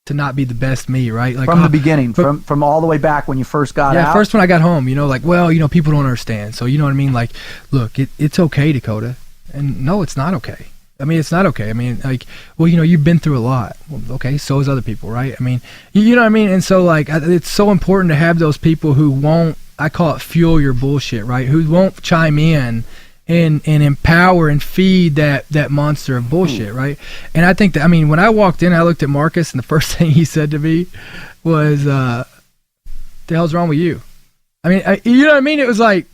not be the best me, right? Like from the beginning, from all the way back when you first got out? Yeah, first when I got home, people don't understand. So, you know what I mean? Like, look, it's okay, Dakota. And no, it's not okay. I mean, it's not okay. I mean, like, well, you've been through a lot. Well, okay, so has other people, right? I mean, you know what I mean? And so, like, it's so important to have those people who won't, I call it fuel your bullshit, right? Who won't chime in and empower and feed that monster of bullshit, right? And I think that, I mean, when I walked in, I looked at Marcus, and the first thing he said to me was, the hell's wrong with you? I mean, you know what I mean? It was like,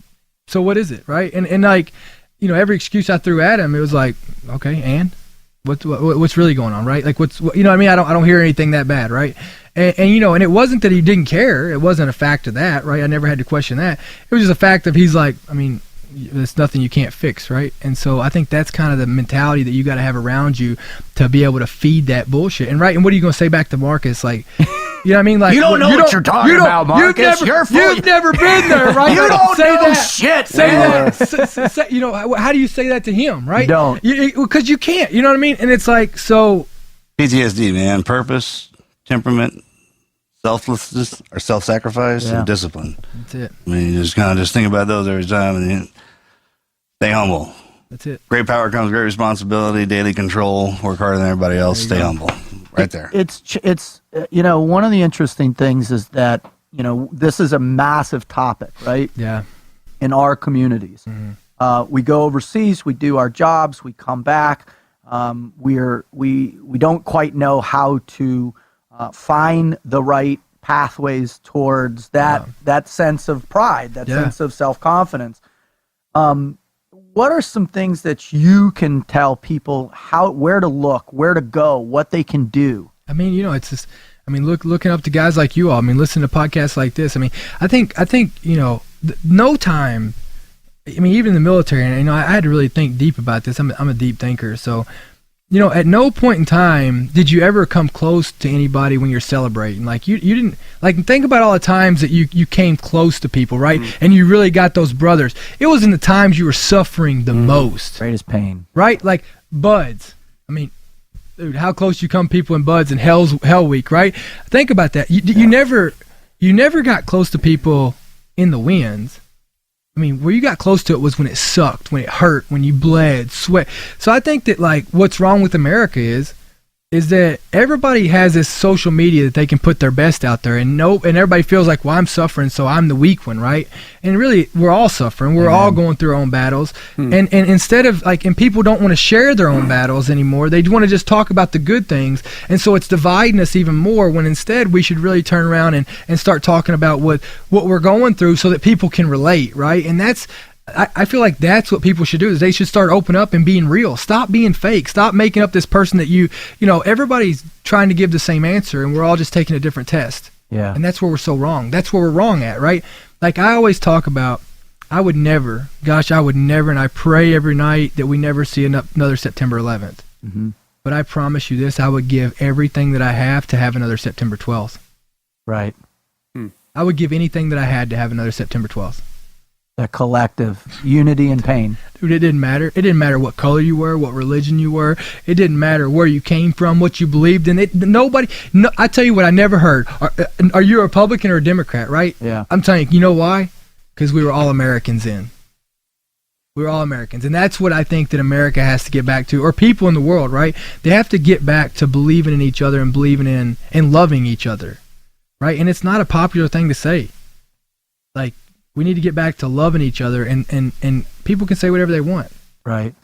so what is it, right? And like, every excuse I threw at him, it was like, okay, and what's really going on, right? Like, what I mean? I don't hear anything that bad, right? And and it wasn't that he didn't care. It wasn't a fact of that, right? I never had to question that. It was just a fact of, he's like, I mean, there's nothing you can't fix, right? And so I think that's kind of the mentality that you got to have around you to be able to feed that bullshit. And right, and what are you going to say back to Marcus? Like, you know what I mean? Like, you don't know what you're talking about, Marcus. You've never been there, right? You Like, don't say know that. shit. Say man. that. Say, how do you say that to him, right? You don't. Because you can't. You know what I mean? And it's like, so. PTSD, man. Purpose, temperament, selflessness or self-sacrifice, and discipline. That's it. I mean, you just kind of just think about those every time, and then stay humble. That's it. Great power comes great responsibility, daily control, work harder than everybody else, stay humble. Right there. It's one of the interesting things is that, this is a massive topic, right? Yeah. In our communities. We go overseas, we do our jobs, we come back. We don't quite know how to find the right pathways towards that sense of pride, that sense of self-confidence. What are some things that you can tell people where to look, where to go, what they can do? I mean, it's just, I mean, looking up to guys like you all. I mean, listening to podcasts like this. I mean, I think no time. I mean, even in the military, and I had to really think deep about this. I'm a deep thinker, so. At no point in time did you ever come close to anybody when you're celebrating. Like, you didn't, like, think about all the times that you came close to people, right? And you really got those brothers. It was in the times you were suffering the most. Greatest pain. Right? Like, buds. I mean, dude, how close you come people in buds in Hell Week, right? Think about that. You never got close to people in the wins. I mean, where you got close to it was when it sucked, when it hurt, when you bled, sweat. So I think that, like, what's wrong with America is that everybody has this social media that they can put their best out there, and everybody feels like, well, I'm suffering, so I'm the weak one, right? And really, we're all suffering. We're all going through our own battles. And instead of, like, and people don't want to share their own battles anymore. They want to just talk about the good things. And so it's dividing us even more, when instead we should really turn around and start talking about what we're going through so that people can relate, right? And that's, I feel like that's what people should do, is they should start opening up and being real. Stop being fake. Stop making up this person that everybody's trying to give the same answer, and we're all just taking a different test. Yeah. And that's where we're so wrong. That's where we're wrong at, right? Like, I always talk about, I would never, and I pray every night that we never see another September 11th. But I promise you this, I would give everything that I have to have another September 12th. Right. I would give anything that I had to have another September 12th. The collective unity and pain. Dude, it didn't matter. It didn't matter what color you were, what religion you were. It didn't matter where you came from, what you believed in. I tell you what I never heard. Are you a Republican or a Democrat, right? Yeah. I'm telling you know why? Because we were all Americans then. We were all Americans. And that's what I think that America has to get back to, or people in the world, right? They have to get back to believing in each other and believing in and loving each other, right? And it's not a popular thing to say. Like, we need to get back to loving each other, and people can say whatever they want. Right.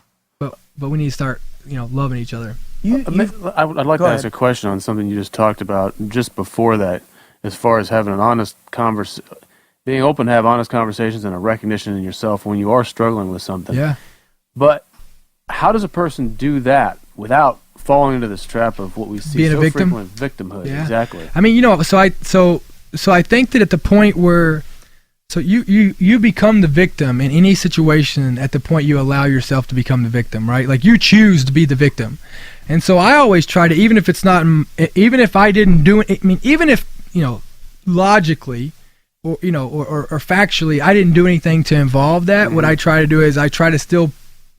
but we need to start, loving each other. I'd like to ask a question on something you just talked about just before that, as far as having an honest being open to have honest conversations and a recognition in yourself when you are struggling with something. Yeah. But how does a person do that without falling into this trap of what we see Being so a victim? frequently, victimhood? Yeah. Exactly. I mean, so I think that at the point where, so you become the victim in any situation at the point you allow yourself to become the victim, right? Like you choose to be the victim. And so I always try to, even if it's not, even if I didn't do it, I mean, even if, logically or factually, I didn't do anything to involve that. What I try to do is I try to still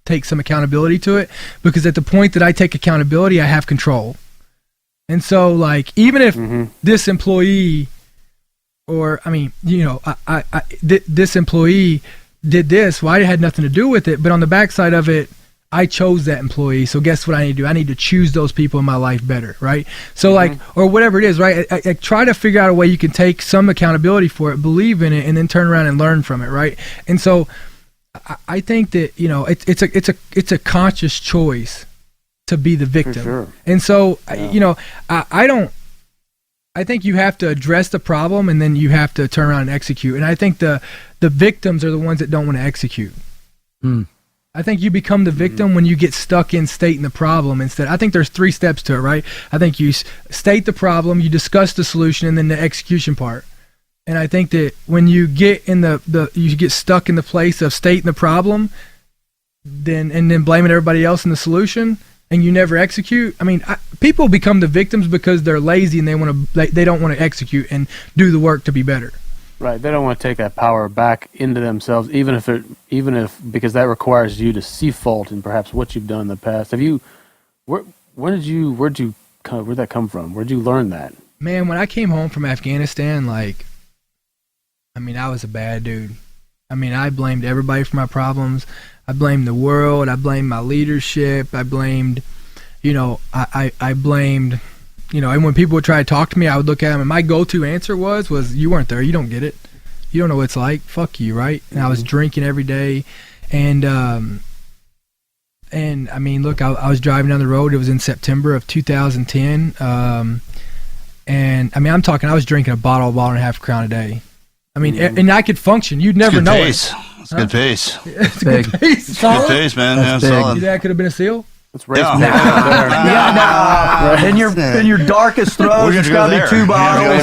take some accountability to it, because at the point that I take accountability, I have control. And so, like, even if this employee, or I mean, this employee did this, well, I had nothing to do with it, but on the backside of it, I chose that employee. So guess what I need to do? I need to choose those people in my life better, right? So like, or whatever it is, right? I try to figure out a way you can take some accountability for it, believe in it, and then turn around and learn from it, right? And so I think that, it's a conscious choice to be the victim. For sure. And so, I think you have to address the problem, and then you have to turn around and execute. And I think the victims are the ones that don't want to execute. I think you become the victim when you get stuck in stating the problem instead. I think there's 3 steps to it, right? I think you state the problem, you discuss the solution, and then the execution part. And I think that when you get in you get stuck in the place of stating the problem, then blaming everybody else in the solution, and you never execute. I mean, people become the victims because they're lazy and they don't want to execute and do the work to be better. Right. They don't want to take that power back into themselves, even if because that requires you to see fault in perhaps what you've done in the past. Where'd that come from? Where'd you learn that? Man, when I came home from Afghanistan, I was a bad dude. I mean, I blamed everybody for my problems. I blamed the world. I blamed my leadership. I blamed, I blamed, and when people would try to talk to me, I would look at them, and my go-to answer was, you weren't there. You don't get it. You don't know what it's like. Fuck you, right? And I was drinking every day. And I mean, look, I was driving down the road. It was in September of 2010. And I mean, I was drinking a bottle and a half of Crown a day. I mean, and I could function. You'd never know it. It's good pace. It's a good pace. It's good pace, man. That's Yeah, big. solid. You think I could have been a SEAL? Let's race Yeah. In your darkest throws, it's got to be 2 bottles,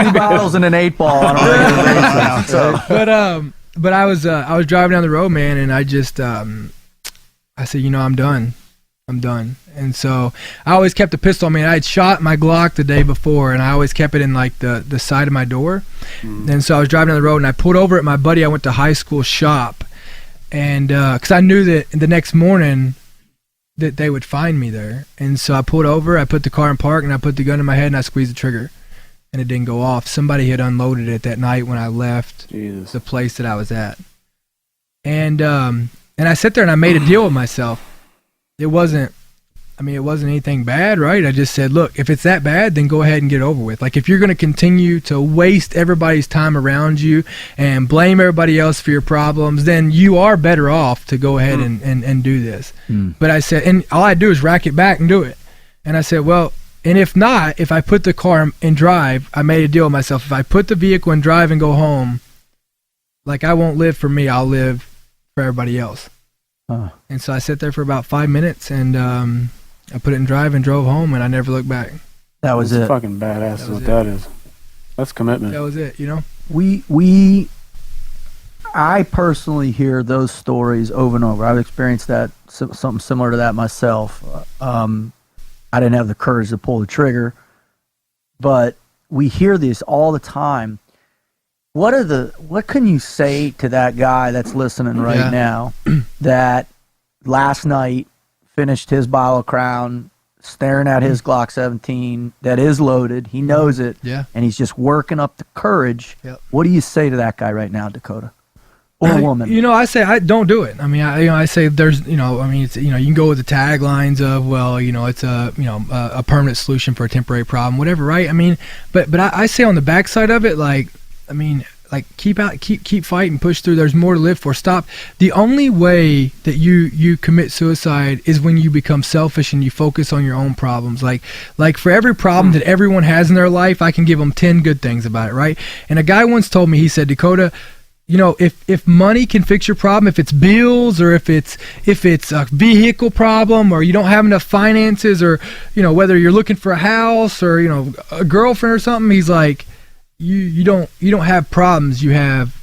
2 bottles and an 8-ball on a regular basis. So. But I was driving down the road, man, and I just I said, I'm done. And so I always kept a pistol on me. And I had shot my Glock the day before, and I always kept it in like the side of my door. And so I was driving down the road, and I pulled over at my buddy I went to high school shop, and because I knew that the next morning that they would find me there. And so I pulled over, I put the car in park, and I put the gun in my head, and I squeezed the trigger, and it didn't go off. Somebody had unloaded it that night when I left the place that I was at. And I sat there and I made a deal with myself. It wasn't anything bad, right? I just said, look, if it's that bad, then go ahead and get it over with. Like, if you're going to continue to waste everybody's time around you and blame everybody else for your problems, then you are better off to go ahead and do this. But I said, and all I do is rack it back and do it. And I said, well, and if not, if I put the car in drive, I made a deal with myself. If I put the vehicle in drive and go home, like, I won't live for me, I'll live for everybody else. And so I sat there for about 5 minutes, and I put it in drive and drove home, and I never looked back. That was That's it. fucking badass is what that is. That's commitment. That was it, I personally hear those stories over and over. I've experienced that, something similar to that myself. I didn't have the courage to pull the trigger, but we hear this all the time. What can you say to that guy that's listening right now that last night finished his bottle of Crown, staring at his Glock 17 that is loaded, he knows it, and he's just working up the courage? What do you say to that guy right now, Dakota? Or woman? I say, I don't do it. I mean, I say there's, it's, you can go with the taglines of, well, it's a permanent solution for a temporary problem, whatever, right? I mean, but I say on the backside of it, like keep fighting, push through. There's more to live for. Stop. The only way that you commit suicide is when you become selfish and you focus on your own problems. Like for every problem that everyone has in their life, I can give them 10 good things about it, right? And a guy once told me, he said, Dakota, you know, if money can fix your problem, if it's bills or if it's a vehicle problem or you don't have enough finances or, you know, whether you're looking for a house or, you know, a girlfriend or something, he's like, you don't have problems, you have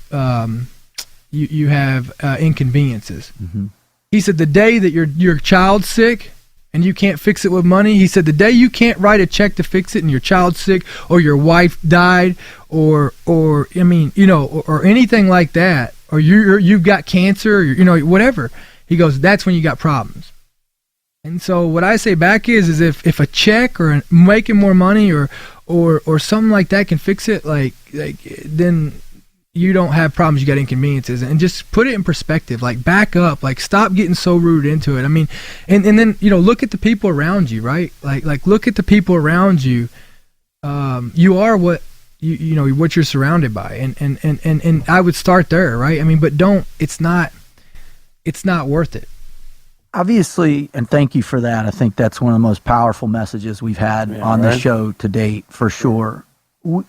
inconveniences. Mm-hmm. He said the day that your child's sick and you can't fix it with money, he said the day you can't write a check to fix it and your child's sick or your wife died or I mean, you know, or anything like that, or you've got cancer, or, you know, whatever, he goes, that's when you got problems. And so what I say back is if a check or making more money or something like that can fix it, like then you don't have problems, you got inconveniences. And just put it in perspective, like back up, like stop getting so rooted into it. I mean, and then, you know, look at the people around you, right? Like look at the people around you. You are what you know what you're surrounded by, and I would start there, right? I mean, but it's not worth it. Obviously, and thank you for that. I think that's one of the most powerful messages we've had on the show to date, for sure.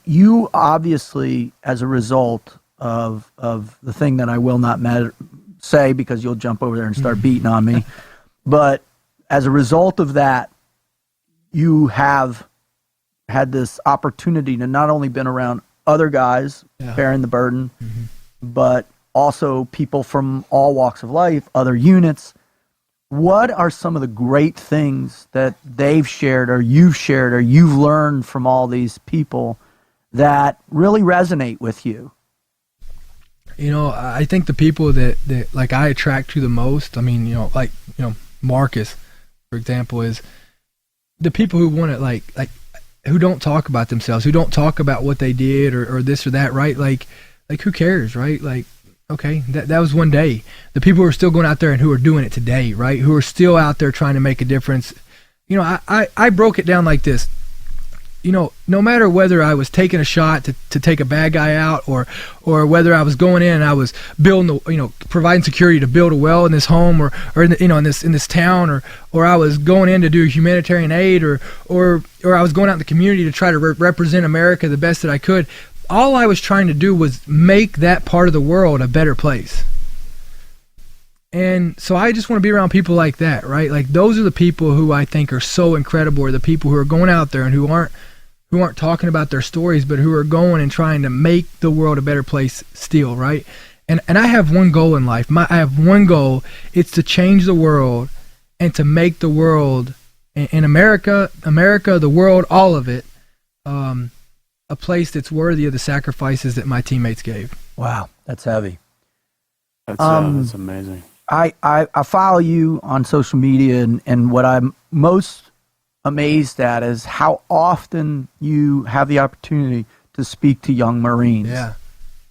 You obviously, as a result of the thing that I will not say because you'll jump over there and start beating on me, but as a result of that, you have had this opportunity to not only been around other guys bearing the burden, but also people from all walks of life, other units. What are some of the great things that they've shared or you've learned from all these people that really resonate with you? You know, I think the people that like I attract to the most, I mean, you know, like, you know, Marcus, for example, is the people who want to like who don't talk about themselves, who don't talk about what they did or this or that, right? Like who cares, right? Like, okay, that was one day. The people who are still going out there and who are doing it today, right? Who are still out there trying to make a difference. You know, I broke it down like this. You know, no matter whether I was taking a shot to take a bad guy out or whether I was going in and I was building, providing security to build a well in this home or in this town or I was going in to do humanitarian aid or I was going out in the community to try to represent America the best that I could. All I was trying to do was make that part of the world a better place. And so I just want to be around people like that, right? Like those are the people who I think are so incredible, are the people who are going out there and who aren't talking about their stories, but who are going and trying to make the world a better place still, right? And I have one goal in life. I have one goal. It's to change the world and to make the world in America, the world, all of it, a place that's worthy of the sacrifices that my teammates gave. Wow, that's heavy. That's amazing. I follow you on social media, and what I'm most amazed at is how often you have the opportunity to speak to young Marines. Yeah.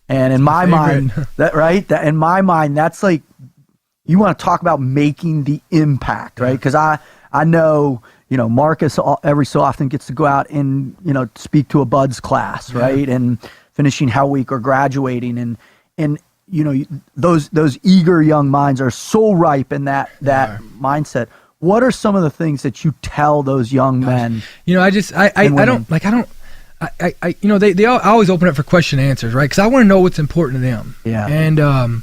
And in my mind, in my mind, that's like, you want to talk about making the impact, right? Because I know, Marcus every so often gets to go out and, speak to a buds class, right? And finishing Hell Week or graduating. And those eager young minds are so ripe in that mindset. What are some of the things that you tell those young men? They always open up for question and answers, right? Because I want to know what's important to them. Yeah. And, I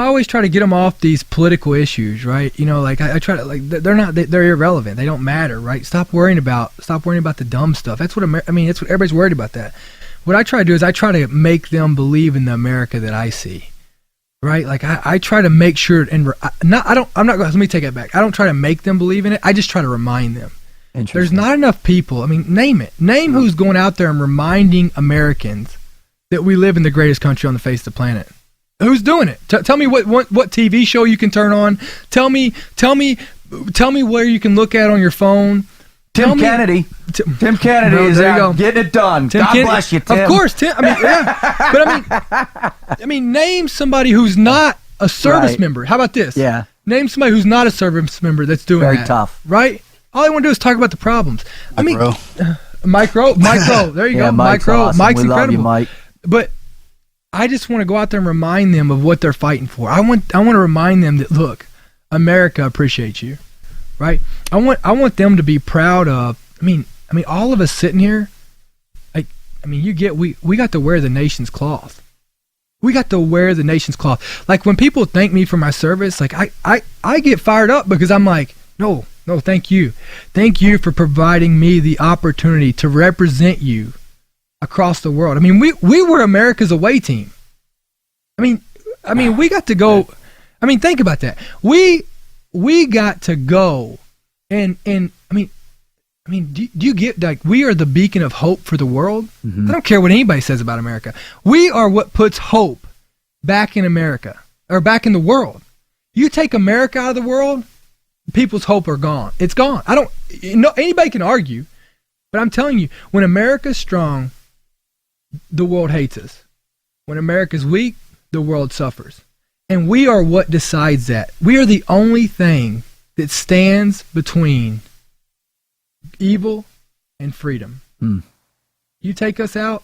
always try to get them off these political issues, right? I try to, they're irrelevant. They don't matter, right? Stop worrying about the dumb stuff. That's what that's what everybody's worried about that. What I try to do is I try to make them believe in the America that I see, right? Like I try to make sure, let me take it back. I don't try to make them believe in it. I just try to remind them. There's not enough people. Name it. Name who's going out there and reminding Americans that we live in the greatest country on the face of the planet. Who's doing it? Tell me what TV show you can turn on. Tell me where you can look at on your phone. Tim Kennedy is out getting it done. God bless you, Tim. Of course, Tim. But name somebody who's not a service member. How about this? Yeah. Name somebody who's not a service member that's doing that. Very tough. Right? All I want to do is talk about the problems. Micro. There you go. Micro. Awesome. Mike's incredible. Love you, Mike. But I just want to go out there and remind them of what they're fighting for. I want to remind them that, look, America appreciates you, right? I want them to be proud of. I mean, all of us sitting here, like, we got to wear the nation's cloth. We got to wear the nation's cloth. Like, when people thank me for my service, like, I get fired up because I'm like, no, thank you. Thank you for providing me the opportunity to represent you across the world. I mean, we were America's away team. I mean, we got to go. I mean, think about that. We got to go, and do you get, like, we are the beacon of hope for the world? I don't care what anybody says about America. We are what puts hope back in America, or back in the world. You take America out of the world, people's hope are gone. It's gone. Anybody can argue, but I'm telling you, when America's strong, the world hates us. When America's weak, the world suffers. And we are what decides that. We are the only thing that stands between evil and freedom. You take us out,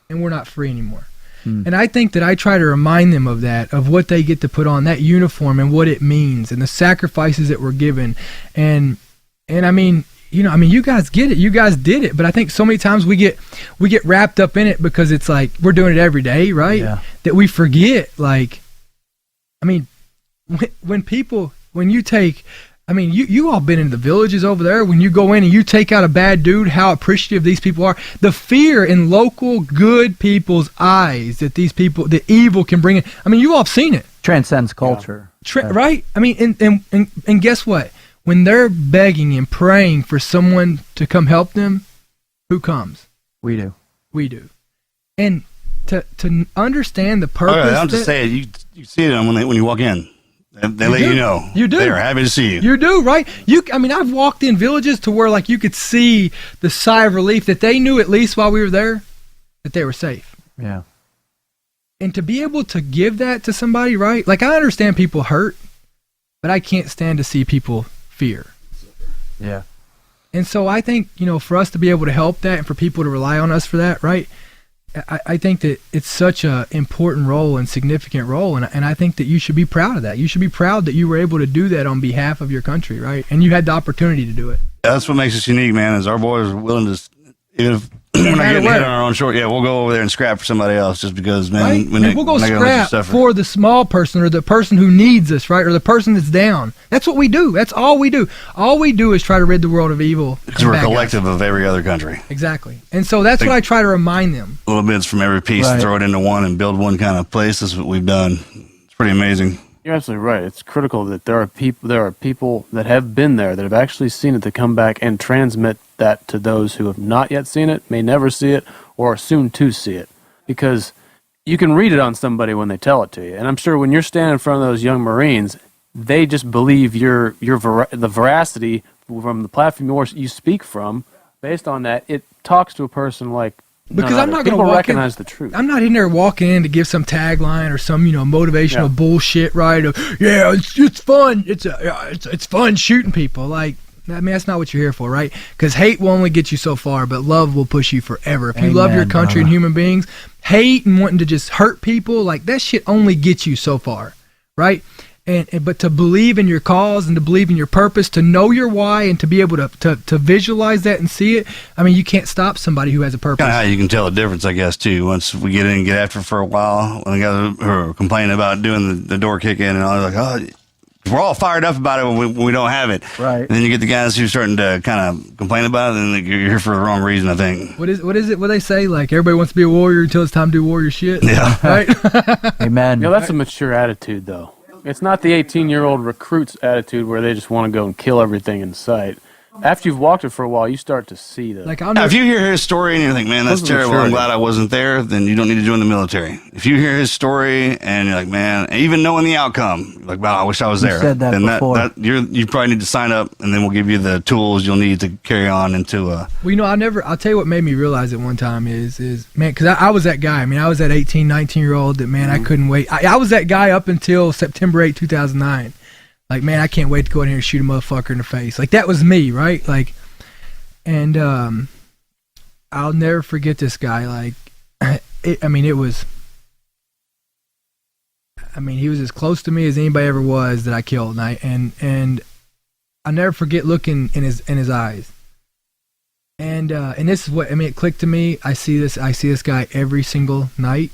and we're not free anymore. And I think that I try to remind them of that, of what they get to put on, that uniform, and what it means, and the sacrifices that were given. And I mean, you guys get it. You guys did it. But I think so many times we get wrapped up in it because it's like we're doing it every day, right? Yeah. That we forget, like, I mean, when you take, I mean, you all been in the villages over there. When you go in and you take out a bad dude, how appreciative these people are. The fear in local good people's eyes that these people, the evil can bring in. I mean, you all have seen it. Transcends culture. Right? I mean, and guess what? When they're begging and praying for someone to come help them, who comes? We do. And to understand the purpose. I'm just saying, you see it when you walk in. They let you know. You do. They are happy to see you. You do, right? I've walked in villages to where, like, you could see the sigh of relief that they knew, at least while we were there, that they were safe. Yeah. And to be able to give that to somebody, right? Like, I understand people hurt, but I can't stand to see people fear. Yeah. And so I think, for us to be able to help that and for people to rely on us for that, right? I think that it's such a important role and significant role, and I think that you should be proud of that. You should be proud that you were able to do that on behalf of your country, right? And you had the opportunity to do it. That's what makes us unique, man, is our boys are willing to, even if we're not getting hit on our own short, we'll go over there and scrap for somebody else just because, man. Right? And we'll go scrap for the small person or the person who needs us, right? Or the person that's down. That's what we do. That's all we do. All we do is try to rid the world of evil. Because we're a collective of every other country. Exactly. And so that's what I try to remind them. Little bits from every piece, throw it into one and build one kind of place. That's what we've done. It's pretty amazing. You're absolutely right. It's critical that there are people that have been there, that have actually seen it, to come back and transmit that to those who have not yet seen it, may never see it, or are soon to see it. Because you can read it on somebody when they tell it to you. And I'm sure when you're standing in front of those young Marines, they just believe the veracity from the platform you speak from. Based on that, it talks to a person like, because I'm not going to recognize the truth. I'm not in there walking in to give some tagline or some motivational bullshit, right? It's fun. It's fun shooting people. Like, I mean, that's not what you're here for, right? Because hate will only get you so far, but love will push you forever. If you love your country and human beings, hate and wanting to just hurt people, like, that shit only gets you so far, right? But to believe in your cause and to believe in your purpose, to know your why and to be able to visualize that and see it, I mean, you can't stop somebody who has a purpose. Kind of how you can tell the difference, I guess, too. Once we get in and get after for a while, when the guys are complaining about doing the door kick in and all, they're like, we're all fired up about it when we don't have it. Right. And then you get the guys who are starting to kind of complain about it, and you're here for the wrong reason, I think. What is it? What they say? Like, everybody wants to be a warrior until it's time to do warrior shit. Yeah. Right? Amen. That's a mature attitude, though. It's not the 18-year-old recruit's attitude where they just want to go and kill everything in sight. After you've walked it for a while, you start to see that. Like, if you hear his story and you think, man, that's terrible, I'm glad I wasn't there, then you don't need to join the military. If you hear his story and you're like, man, even knowing the outcome, you're like, wow, I wish I was there. You said that then before. You probably need to sign up, and then we'll give you the tools you'll need to carry on into Well, I'll tell you what made me realize it one time is man, because I was that guy. I mean, I was that 18, 19-year-old that, man, I couldn't wait. I was that guy up until September 8, 2009. Like, man, I can't wait to go in here and shoot a motherfucker in the face. Like, that was me, right? Like, and I'll never forget this guy. Like, he was as close to me as anybody ever was that I killed, and I'll never forget looking in his eyes. And this is what it clicked to me. I see this guy every single night.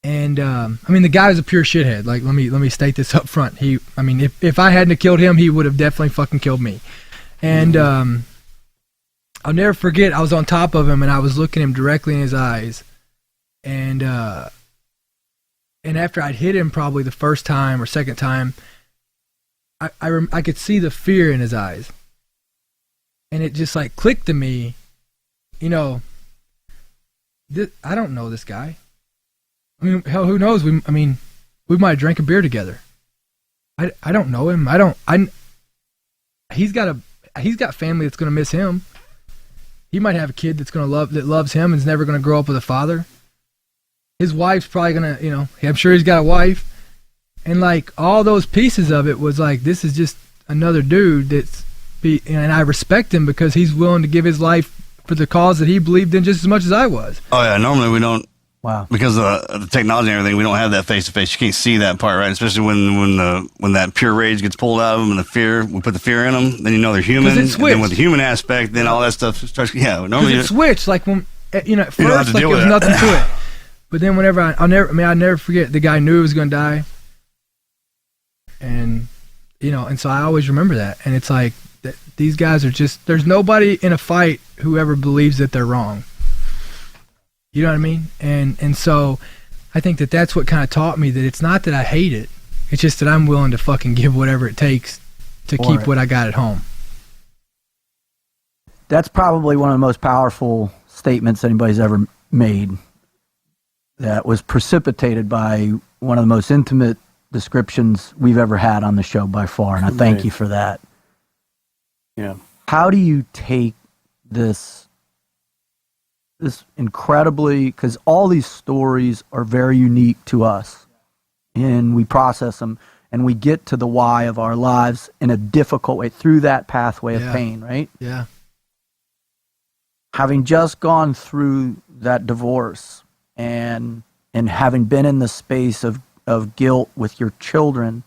And the guy was a pure shithead. Like, let me state this up front. If I hadn't have killed him, he would have definitely fucking killed me. And I'll never forget, I was on top of him and I was looking him directly in his eyes. And after I'd hit him probably the first time or second time, I could see the fear in his eyes. And it just like clicked to me, I don't know this guy. Hell, who knows? We might have drank a beer together. I don't know him. He's got family that's gonna miss him. He might have a kid that loves him and is never gonna grow up with a father. His wife's probably gonna, I'm sure he's got a wife. And like all those pieces of it was like, this is just another dude and I respect him because he's willing to give his life for the cause that he believed in just as much as I was. Oh yeah, normally we don't. Wow. Because of the technology and everything, we don't have that face to face. You can't see that part, right? Especially when that pure rage gets pulled out of them and the fear, we put the fear in them, then they're human. And then with the human aspect, then all that stuff starts. Yeah, normally it switched. Like when at first, like there was nothing to it. But then whenever I'll never forget, the guy knew he was gonna die, and so I always remember that. And it's like these guys are just. There's nobody in a fight who ever believes that they're wrong. You know what I mean? And so I think that's what kind of taught me that it's not that I hate it. It's just that I'm willing to fucking give whatever it takes to keep what I got at home. That's probably one of the most powerful statements anybody's ever made. That was precipitated by one of the most intimate descriptions we've ever had on the show by far, and I thank you for that. Yeah. How do you take this incredibly, because all these stories are very unique to us, and we process them, and we get to the why of our lives in a difficult way through that pathway of pain, right? Yeah. Having just gone through that divorce and having been in the space of guilt with your children,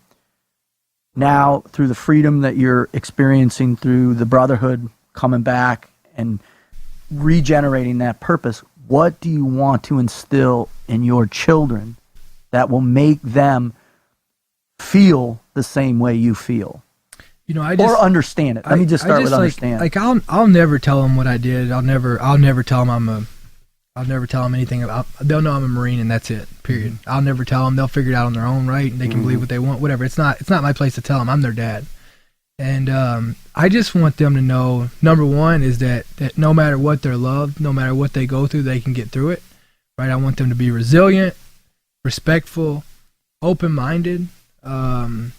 now through the freedom that you're experiencing through the brotherhood coming back and regenerating that purpose, what do you want to instill in your children that will make them feel the same way you feel? Or understand it. Let me just start with understand. Like I'll never tell them what I did. I'll never tell them I'll never tell them anything about. They'll know I'm a Marine and that's it. Period. I'll never tell them. They'll figure it out on their own, right? And they can believe what they want. Whatever. It's not my place to tell them. I'm their dad. And I just want them to know, number one, is that no matter what they're loved, no matter what they go through, they can get through it, right? I want them to be resilient, respectful, open-minded, and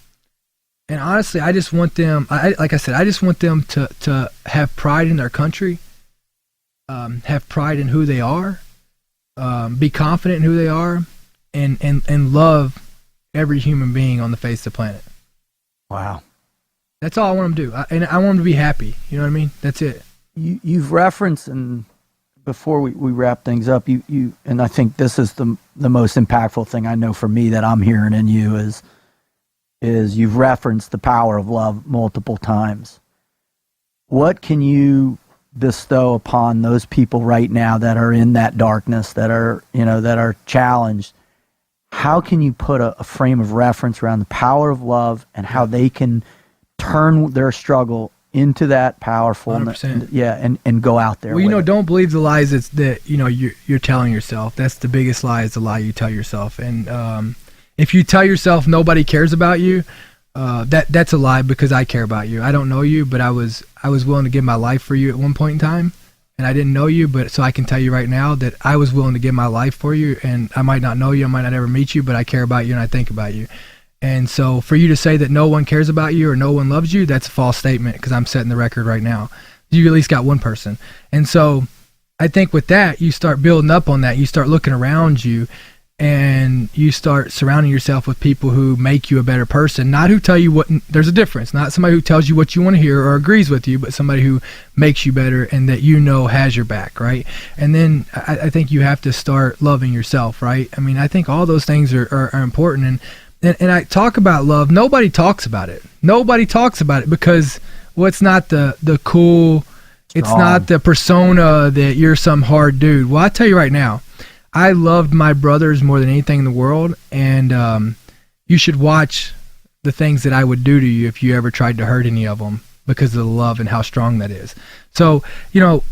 honestly, I just want them, like I said, I just want them to have pride in their country, have pride in who they are, be confident in who they are, and love every human being on the face of the planet. Wow. That's all I want them to do. And I want them to be happy. You know what I mean? That's it. You've referenced, and before we wrap things up, you and I think this is the most impactful thing I know for me that I'm hearing in you is you've referenced the power of love multiple times. What can you bestow upon those people right now that are in that darkness, that are challenged? How can you put a frame of reference around the power of love and how they can turn their struggle into that powerful, 100%. and go out there? Well, don't believe the lies that you're telling yourself. That's the biggest lie, is the lie you tell yourself. And if you tell yourself nobody cares about you, that's a lie, because I care about you. I don't know you, but I was willing to give my life for you at one point in time, and I didn't know you, but so I can tell you right now that I was willing to give my life for you. And I might not know you, I might not ever meet you, but I care about you and I think about you. And so for you to say that no one cares about you or no one loves you, that's a false statement, because I'm setting the record right now. You at least got one person. And so I think with that, you start building up on that. You start looking around you, and you start surrounding yourself with people who make you a better person, not who tell you what. There's a difference. Not somebody who tells you what you want to hear or agrees with you, but somebody who makes you better and that you know has your back, right? And then I think you have to start loving yourself, right? I mean, I think all those things are important. And I talk about love. Nobody talks about it. Nobody talks about it because it's not the cool. It's not the persona that you're some hard dude. Well, I tell you right now, I loved my brothers more than anything in the world, and you should watch the things that I would do to you if you ever tried to hurt any of them because of the love and how strong that is. So,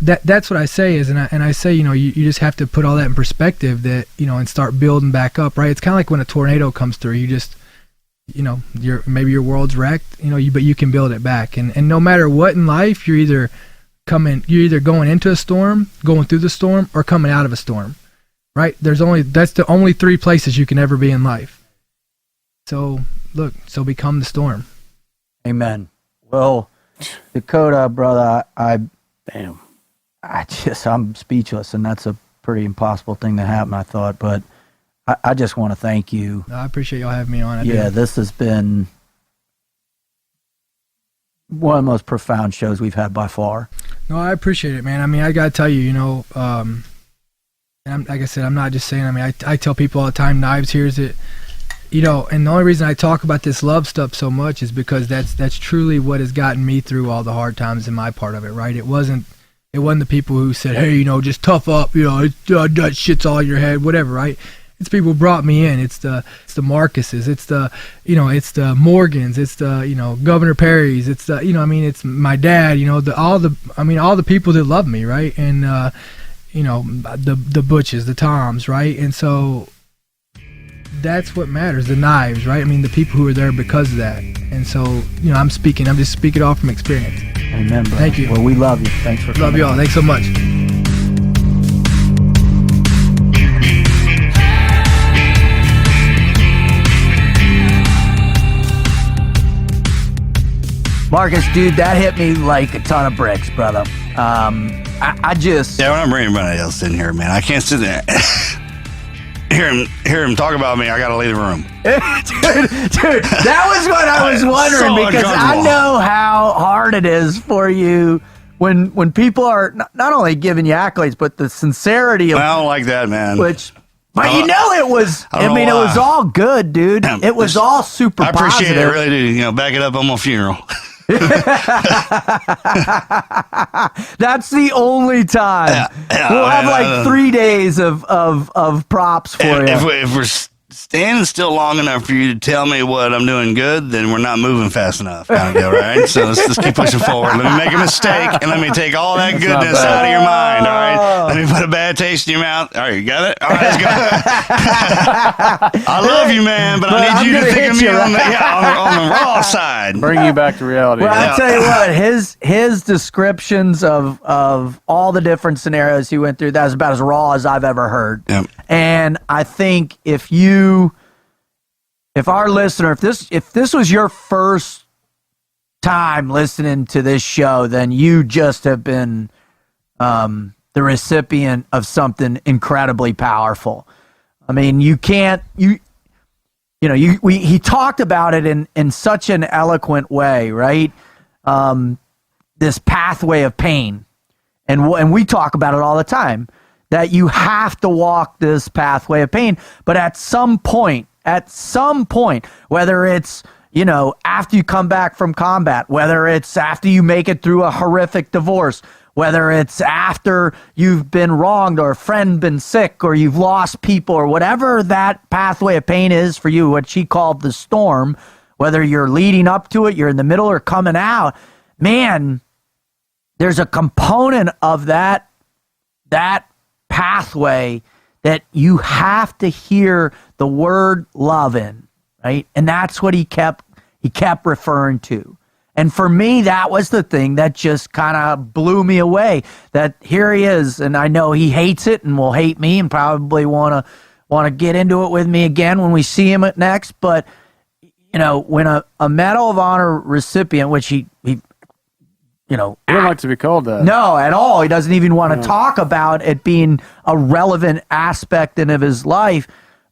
that's what I say is, and I say, you just have to put all that in perspective that, and start building back up, right? It's kind of like when a tornado comes through, you just, maybe your world's wrecked, but you can build it back. And no matter what in life, you're either going into a storm, going through the storm, or coming out of a storm. Right? That's the only three places you can ever be in life. So become the storm. Amen. Well, Dakota, brother, I'm speechless, and that's a pretty impossible thing to happen, I thought, but I just want to thank you. I appreciate y'all having me on. This has been one of the most profound shows we've had by far. No, I appreciate it, man. I mean, I got to tell you, and like I said, I'm not just saying, I mean, I tell people all the time, Knives hears it, and the only reason I talk about this love stuff so much is because that's truly what has gotten me through all the hard times in my part of it, right? It wasn't the people who said, hey, just tough up, that shit's all in your head, whatever, right? It's people who brought me in. It's the Marcuses. It's the Morgans. It's the, Governor Perry's. It's the, it's my dad, all the people that love me, right? And, the Butches, the Toms, right? And so that's what matters, the Knives, right? I mean, the people who are there because of that. And so, I'm just speaking all from experience. Amen, bro. Thank you. Well, we love you. Thanks for coming. Love y'all. Thanks so much. Marcus, dude, that hit me like a ton of bricks, brother. I just... Yeah, when I'm bringing everybody else in here, man, I can't sit there hear him talk about me. I got to leave the room. dude, that was what I was wondering So because I know how hard it is for you when people are not only giving you accolades, but the sincerity of... I don't like that, man. But it was, it was all good, dude. It was all super positive. I appreciate it, I really do. Back it up on my funeral. That's the only time. We'll have like 3 days of props for you. If we're standing still long enough for you to tell me what I'm doing good, then we're not moving fast enough, kind of deal, right? So let's keep pushing forward. Let me make a mistake, and let me take all that goodness out of your mind, all right? Let me put a bad taste in your mouth. All right, you got it? All right, let's go. I love you, man, but I need you to think of me on the raw side. Bring you back to reality. Well, I'll tell you what, his descriptions of all the different scenarios he went through, that was about as raw as I've ever heard. Yep. And I think if our listener, if this was your first time listening to this show, then you just have been the recipient of something incredibly powerful. I mean, he talked about it in such an eloquent way, right? This pathway of pain, and we talk about it all the time, that you have to walk this pathway of pain, but at some point, whether it's, after you come back from combat, whether it's after you make it through a horrific divorce, whether it's after you've been wronged or a friend been sick or you've lost people or whatever that pathway of pain is for you, what she called the storm, whether you're leading up to it, you're in the middle or coming out, man, there's a component of that pathway that you have to hear the word love in, right? And that's what he kept referring to. And for me, that was the thing that just kind of blew me away, that here he is, and I know he hates it and will hate me and probably want to get into it with me again when we see him next. But, when a Medal of Honor recipient, which he he don't like to be called that. No, at all. He doesn't even want to talk about it being a relevant aspect of his life.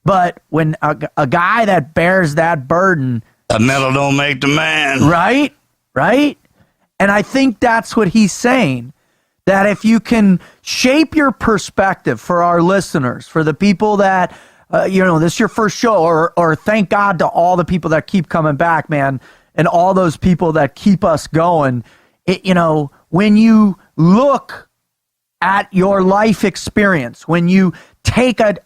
But when a guy that bears that burden, the metal don't make the man. right? And I think that's what he's saying, that if you can shape your perspective for our listeners, for the people that, this is your first show, or thank God to all the people that keep coming back, man, and all those people that keep us going. When you look at your life experience, when you take a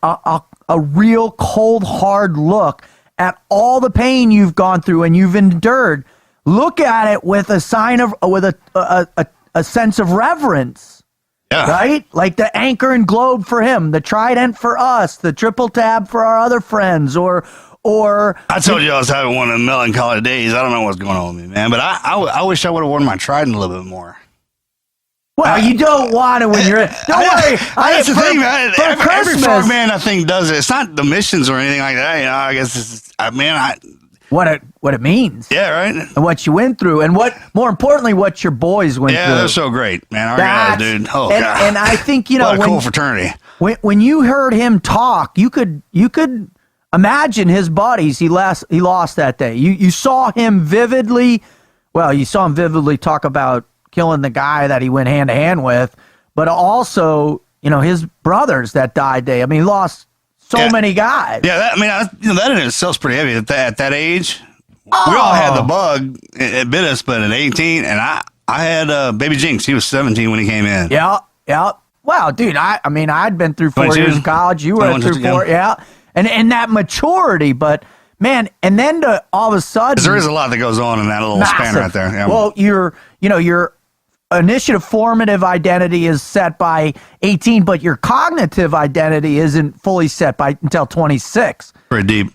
real cold, hard look at all the pain you've gone through and you've endured, look at it with a sense of reverence. Yeah. Right? Like the anchor and globe for him, the trident for us, the triple tab for our other friends, or I told you I was having one of the melancholy days. I don't know what's going on with me, man. But I wish I would have worn my trident a little bit more. Well, you don't want it when you're. Don't worry. That's the thing, man. For Every Christmas, frogman, I think, does it. It's not the missions or anything like that. I guess it's. what it means. Yeah, right. And what you went through, and more importantly, what your boys went through. Yeah, they're so great, man. Our guys, dude. Oh, God. And I think what a cool fraternity. When you heard him talk, you could imagine his buddies he lost that day. You saw him vividly. Well, you saw him vividly talk about killing the guy that he went hand to hand with, but also, his brothers that died day. I mean, he lost so many guys. Yeah, that in itself's pretty heavy at that age. We all had the bug. It bit us, but at 18, and I had baby Jinx. He was 17 when he came in. Yeah. Well, dude, I'd been through 4 years of college. You were through 4, yeah. And that maturity, but man, and then to all of a sudden, there is a lot that goes on in that little span right there. Yeah. Well, your initiative formative identity is set by 18, but your cognitive identity isn't fully set until 26. Pretty deep.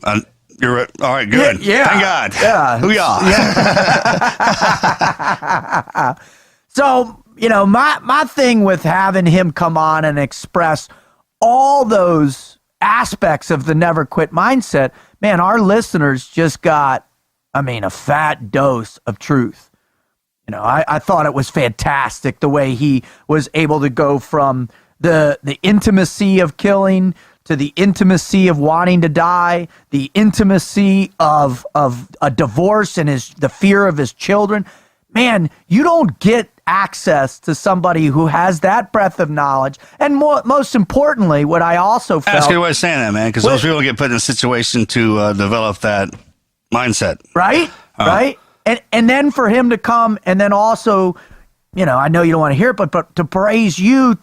You're right. All right, good. Yeah. Thank God. Yeah. Hoo-yah. So, my thing with having him come on and express all those aspects of the never quit mindset, man, our listeners just got, a fat dose of truth. I thought it was fantastic the way he was able to go from the intimacy of killing to the intimacy of wanting to die, the intimacy of a divorce and the fear of his children. Man, you don't get access to somebody who has that breadth of knowledge. And most importantly, what I also felt... That's a good way of saying that, man, because those people get put in a situation to develop that mindset. Right? Right? And then for him to come and then also, I know you don't want to hear it, but to praise you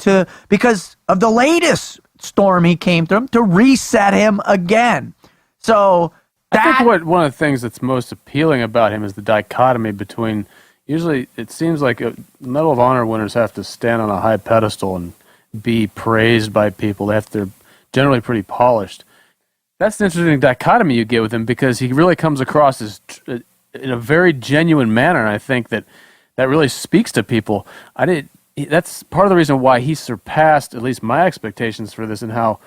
because of the latest storm he came through, to reset him again. So I think one of the things that's most appealing about him is the dichotomy between, usually it seems like Medal of Honor winners have to stand on a high pedestal and be praised by people. They're generally pretty polished. That's the interesting dichotomy you get with him, because he really comes across as in a very genuine manner, and I think that really speaks to people. That's part of the reason why he surpassed at least my expectations for this, and how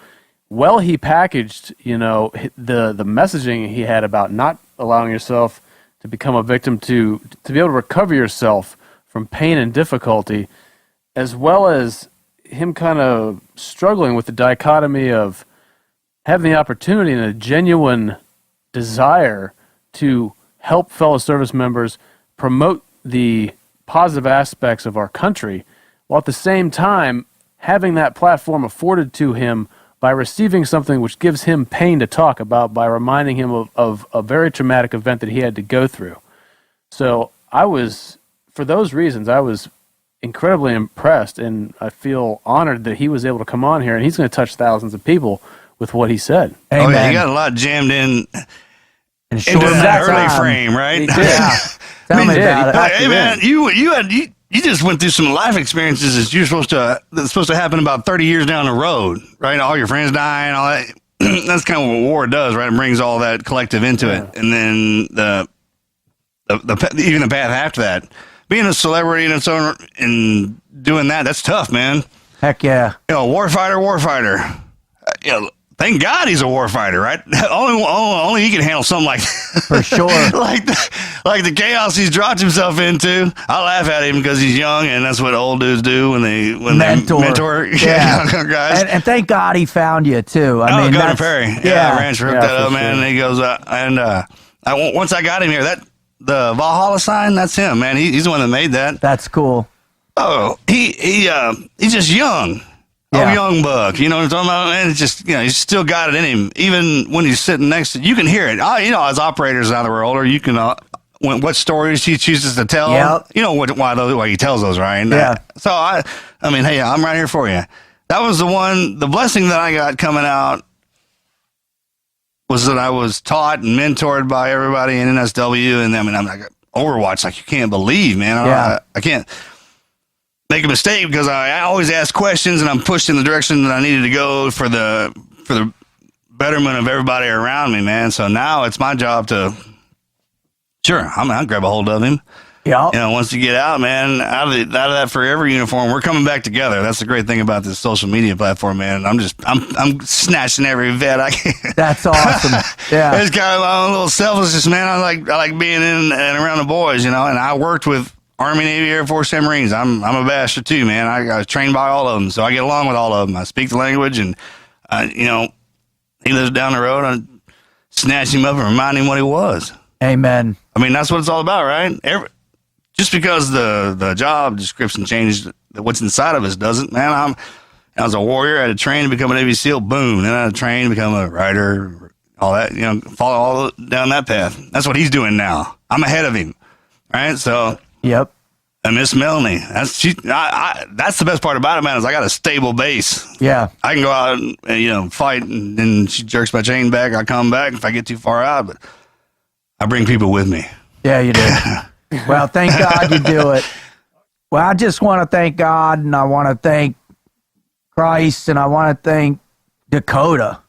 well he packaged, the messaging he had about not allowing yourself to become a victim, to be able to recover yourself from pain and difficulty, as well as him kind of struggling with the dichotomy of having the opportunity and a genuine desire to help fellow service members promote the positive aspects of our country, while at the same time having that platform afforded to him by receiving something which gives him pain to talk about, by reminding him of a very traumatic event that he had to go through. So for those reasons, I was incredibly impressed, and I feel honored that he was able to come on here, and he's going to touch thousands of people with what he said. Amen. Oh, yeah, he got a lot jammed in. And into that early frame, right? Yeah. Tell me about it. Hey, man, you just went through some life experiences that's supposed to happen about 30 years down the road, right? All your friends dying, all that. That's kind of what war does, right? It brings all that collective into it, and then even the path after that, being a celebrity and doing that's tough, man. Heck yeah. Warfighter. Thank God he's a warfighter, right? Only he can handle something like that. For sure. like the chaos he's dropped himself into. I laugh at him because he's young, and that's what old dudes do when they mentor young guys. And thank God he found you too. I mean, Dakota Perry. Rancher hooked that up, man. Sure. And he goes, once I got him here, the Valhalla sign, that's him, man. He's the one that made that. That's cool. Oh, he's just young. Yeah. Oh, young buck. You know what I'm talking about? Man, it's just, he's still got it in him. Even when he's sitting next to you, can hear it. As operators out of the older, you can, what stories he chooses to tell. Yep. You know why he tells those, right? Yeah. So I mean, hey, I'm right here for you. That was the blessing that I got coming out was that I was taught and mentored by everybody in NSW. And I mean, I'm like, Overwatch, like you can't believe, man. I can't make a mistake because I always ask questions and I'm pushed in the direction that I needed to go for the betterment of everybody around me, man. So now it's my job to, I'll grab a hold of him. Yeah. Once you get out, man, out of that forever uniform, we're coming back together. That's the great thing about this social media platform, man. I'm snatching every vet I can. That's awesome. Yeah. It's kind of my own little selfishness, man. I like being in and around the boys, and I worked with Army, Navy, Air Force, and Marines. I'm a bastard too, man. I got trained by all of them, so I get along with all of them. I speak the language, and he lives down the road. I snatch him up and remind him what he was. Amen. I mean, that's what it's all about, right? Just because the job description changed, what's inside of us doesn't. Man, I was a warrior. I had to train to become a Navy SEAL. Boom. Then I had to train to become a writer. All that, follow all down that path. That's what he's doing now. I'm ahead of him, right? So. Yep. And Miss Melanie, that's the best part about it, man, is I got a stable base. Yeah. I can go out and fight, and then she jerks my chain back. I come back if I get too far out, but I bring people with me. Yeah, you do. Well, thank God you do it. Well, I just want to thank God, and I want to thank Christ, and I want to thank Dakota.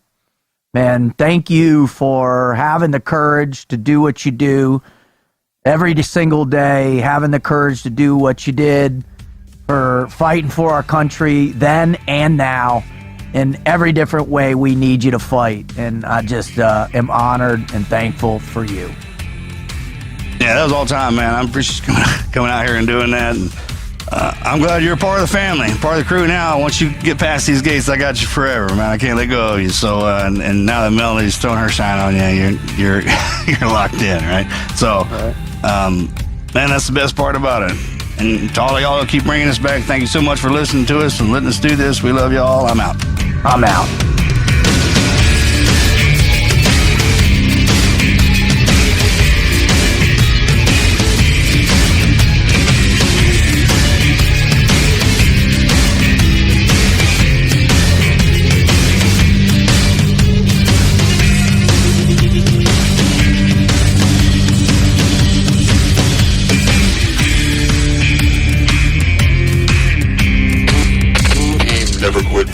Man, thank you for having the courage to do what you do every single day, having the courage to do what you did, for fighting for our country then and now in every different way we need you to fight. And I just am honored and thankful for you. Yeah, that was all time, man. I appreciate you coming out here and doing that. And, I'm glad you're a part of the family, part of the crew now. Once you get past these gates, I got you forever, man. I can't let go of you. So, and now that Melody's throwing her shine on you, you're locked in, right? So, man, that's the best part about it. And to all of y'all who keep bringing us back, thank you so much for listening to us and letting us do this. We love y'all. I'm out. I'm out. Never Quit